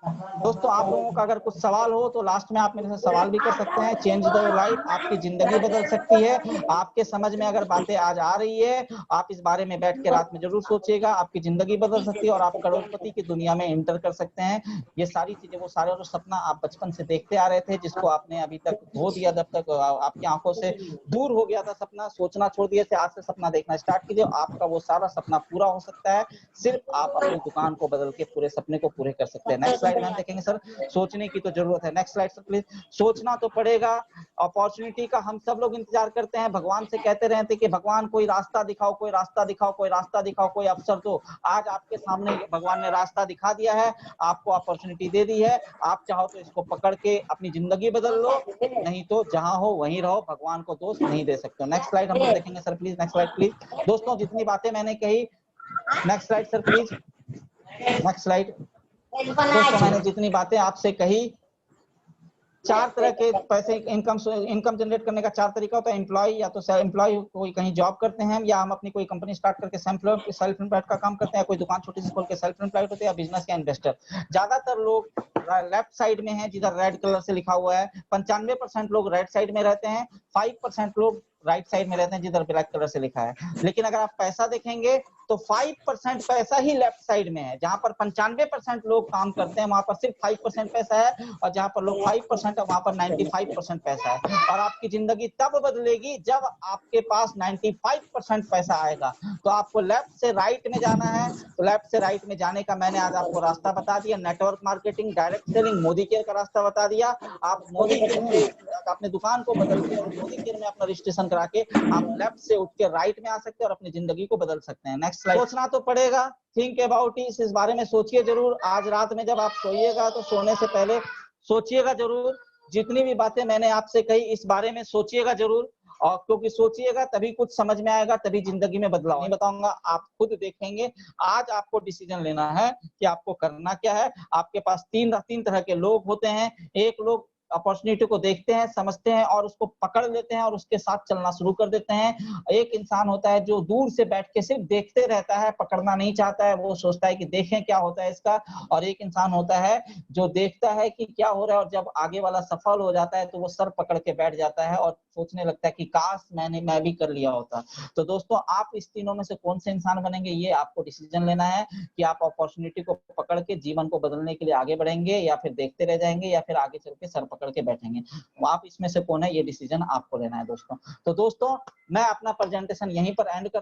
दोस्तों आप लोगों का अगर कुछ सवाल हो तो लास्ट में आप मेरे से सवाल भी कर सकते हैं। चेंज द लाइफ, आपकी जिंदगी बदल सकती है। आपके समझ में अगर बातें आज आ रही है, आप इस बारे में बैठ के रात में जरूर सोचिएगा, आपकी जिंदगी बदल सकती है और आप करोड़पति की दुनिया में एंटर कर सकते हैं। ये सारी चीजें, वो सारे जो सपना आप बचपन से देखते आ रहे थे, जिसको आपने अभी तक धो दिया, जब तक आपकी आंखों से दूर हो गया था सपना, सोचना छोड़ दिए थे, आज से सपना देखना स्टार्ट कीजिए। आपका वो सारा सपना पूरा हो सकता है, सिर्फ आप अपनी दुकान को बदल के पूरे सपने को पूरे कर सकते हैं। नेक्स्ट स्लाइड में हम देखेंगे सर, सोचने की तो जरूरत है। Next slide sir please. सोचना तो पड़ेगा। अपॉर्चुनिटी का हम सब लोग इंतजार करते हैं, भगवान से कहते रहते कि भगवान कोई रास्ता दिखाओ, कोई रास्ता दिखाओ, कोई रास्ता दिखाओ, कोई अवसर दो। आज आपके सामने भगवान ने रास्ता दिखा दिया है, आपको अपॉर्चुनिटी दे दी है। आप चाहो तो इसको पकड़ के अपनी जिंदगी बदल लो, नहीं तो जहां हो वहीं रहो, भगवान को दोष नहीं दे सकते। नेक्स्ट स्लाइड हम लोग देखेंगे sir please. Next slide please. दोस्तों जितनी बातें मैंने कही, next slide sir please. Next slide. दोस्तों मैंने जितनी बातें आपसे कही, 4 तरह के पैसे इनकम जनरेट करने का 4 तरीका होता है। एम्प्लॉय, या तो एम्प्लॉय कोई कहीं जॉब करते हैं, या हम अपनी कोई कंपनी स्टार्ट करके सेल्फ एम्प्लॉयड का काम करते हैं, कोई दुकान छोटी सी खोल के सेल्फ एम्प्लॉयड होते हैं, या बिजनेस या इन्वेस्टर। ज्यादातर लोग लेफ्ट साइड में है, जिधर रेड कलर से लिखा हुआ है। 95% लोग राइट साइड में रहते हैं, 5% लोग राइट साइड में रहते हैं, जिधर ब्लैक कलर से लिखा है। लेकिन अगर आप पैसा देखेंगे तो 5% पैसा ही लेफ्ट साइड में है। जहां पर 95% लोग काम करते हैं, वहां पर सिर्फ 5% पैसा है, और जहां पर लोग 5% है, वहां पर 95% पैसा है। और आपकी जिंदगी तब बदलेगी जब आपके पास 95% पैसा आएगा। तो आपको लेफ्ट से राइट में जाना है। तो लेफ्ट से राइट में जाने का मैंने आज आपको रास्ता बता दिया। Network marketing, direct selling, Modi care का रास्ता बता दिया। आप मोदी केयर में अपने दुकान को बदल के और मोदी केयर में अपना रजिस्ट्रेशन करा के आप लेफ्ट से उठ के राइट में आ सकते हैं और अपनी जिंदगी को बदल सकते हैं। Next slide. सोचना तो पड़ेगा, थिंक अबाउट इट, इस बारे में सोचिए जरूर। आज रात में जब आप सोइएगा तो सोने से पहले सोचिएगा जरूर। जितनी भी बातें मैंने आपसे कही, इस बारे में सोचिएगा जरूर, और क्योंकि सोचिएगा तभी कुछ समझ में आएगा, तभी जिंदगी में बदलाव। नहीं बताऊंगा, आप खुद देखेंगे। आज आपको डिसीजन लेना है कि आपको करना क्या है। आपके पास तीन तरह के लोग होते हैं। एक लोग अपॉर्चुनिटी को देखते हैं, समझते हैं और उसको पकड़ लेते हैं और उसके साथ चलना शुरू कर देते हैं। एक इंसान होता है जो दूर से बैठ के सिर्फ देखते रहता है, पकड़ना नहीं चाहता है, वो सोचता है कि देखें क्या होता है इसका। और एक इंसान होता है जो देखता है कि क्या हो रहा है, और जब आगे वाला सफल हो जाता है तो वो सर पकड़ के बैठ जाता है और सोचने लगता है कि काश मैं भी कर लिया होता। तो दोस्तों आप इस तीनों में से कौन से इंसान बनेंगे, ये आपको डिसीजन लेना है कि आप अपॉर्चुनिटी को पकड़ के जीवन को बदलने के लिए आगे बढ़ेंगे, या फिर देखते रह जाएंगे, या फिर आगे चल के सर पकड़ के बैठेंगे। आप इसमें से कौन है, ये डिसीजन आपको लेना है दोस्तों। तो दोस्तों मैं अपना प्रेजेंटेशन यहीं पर एंड कर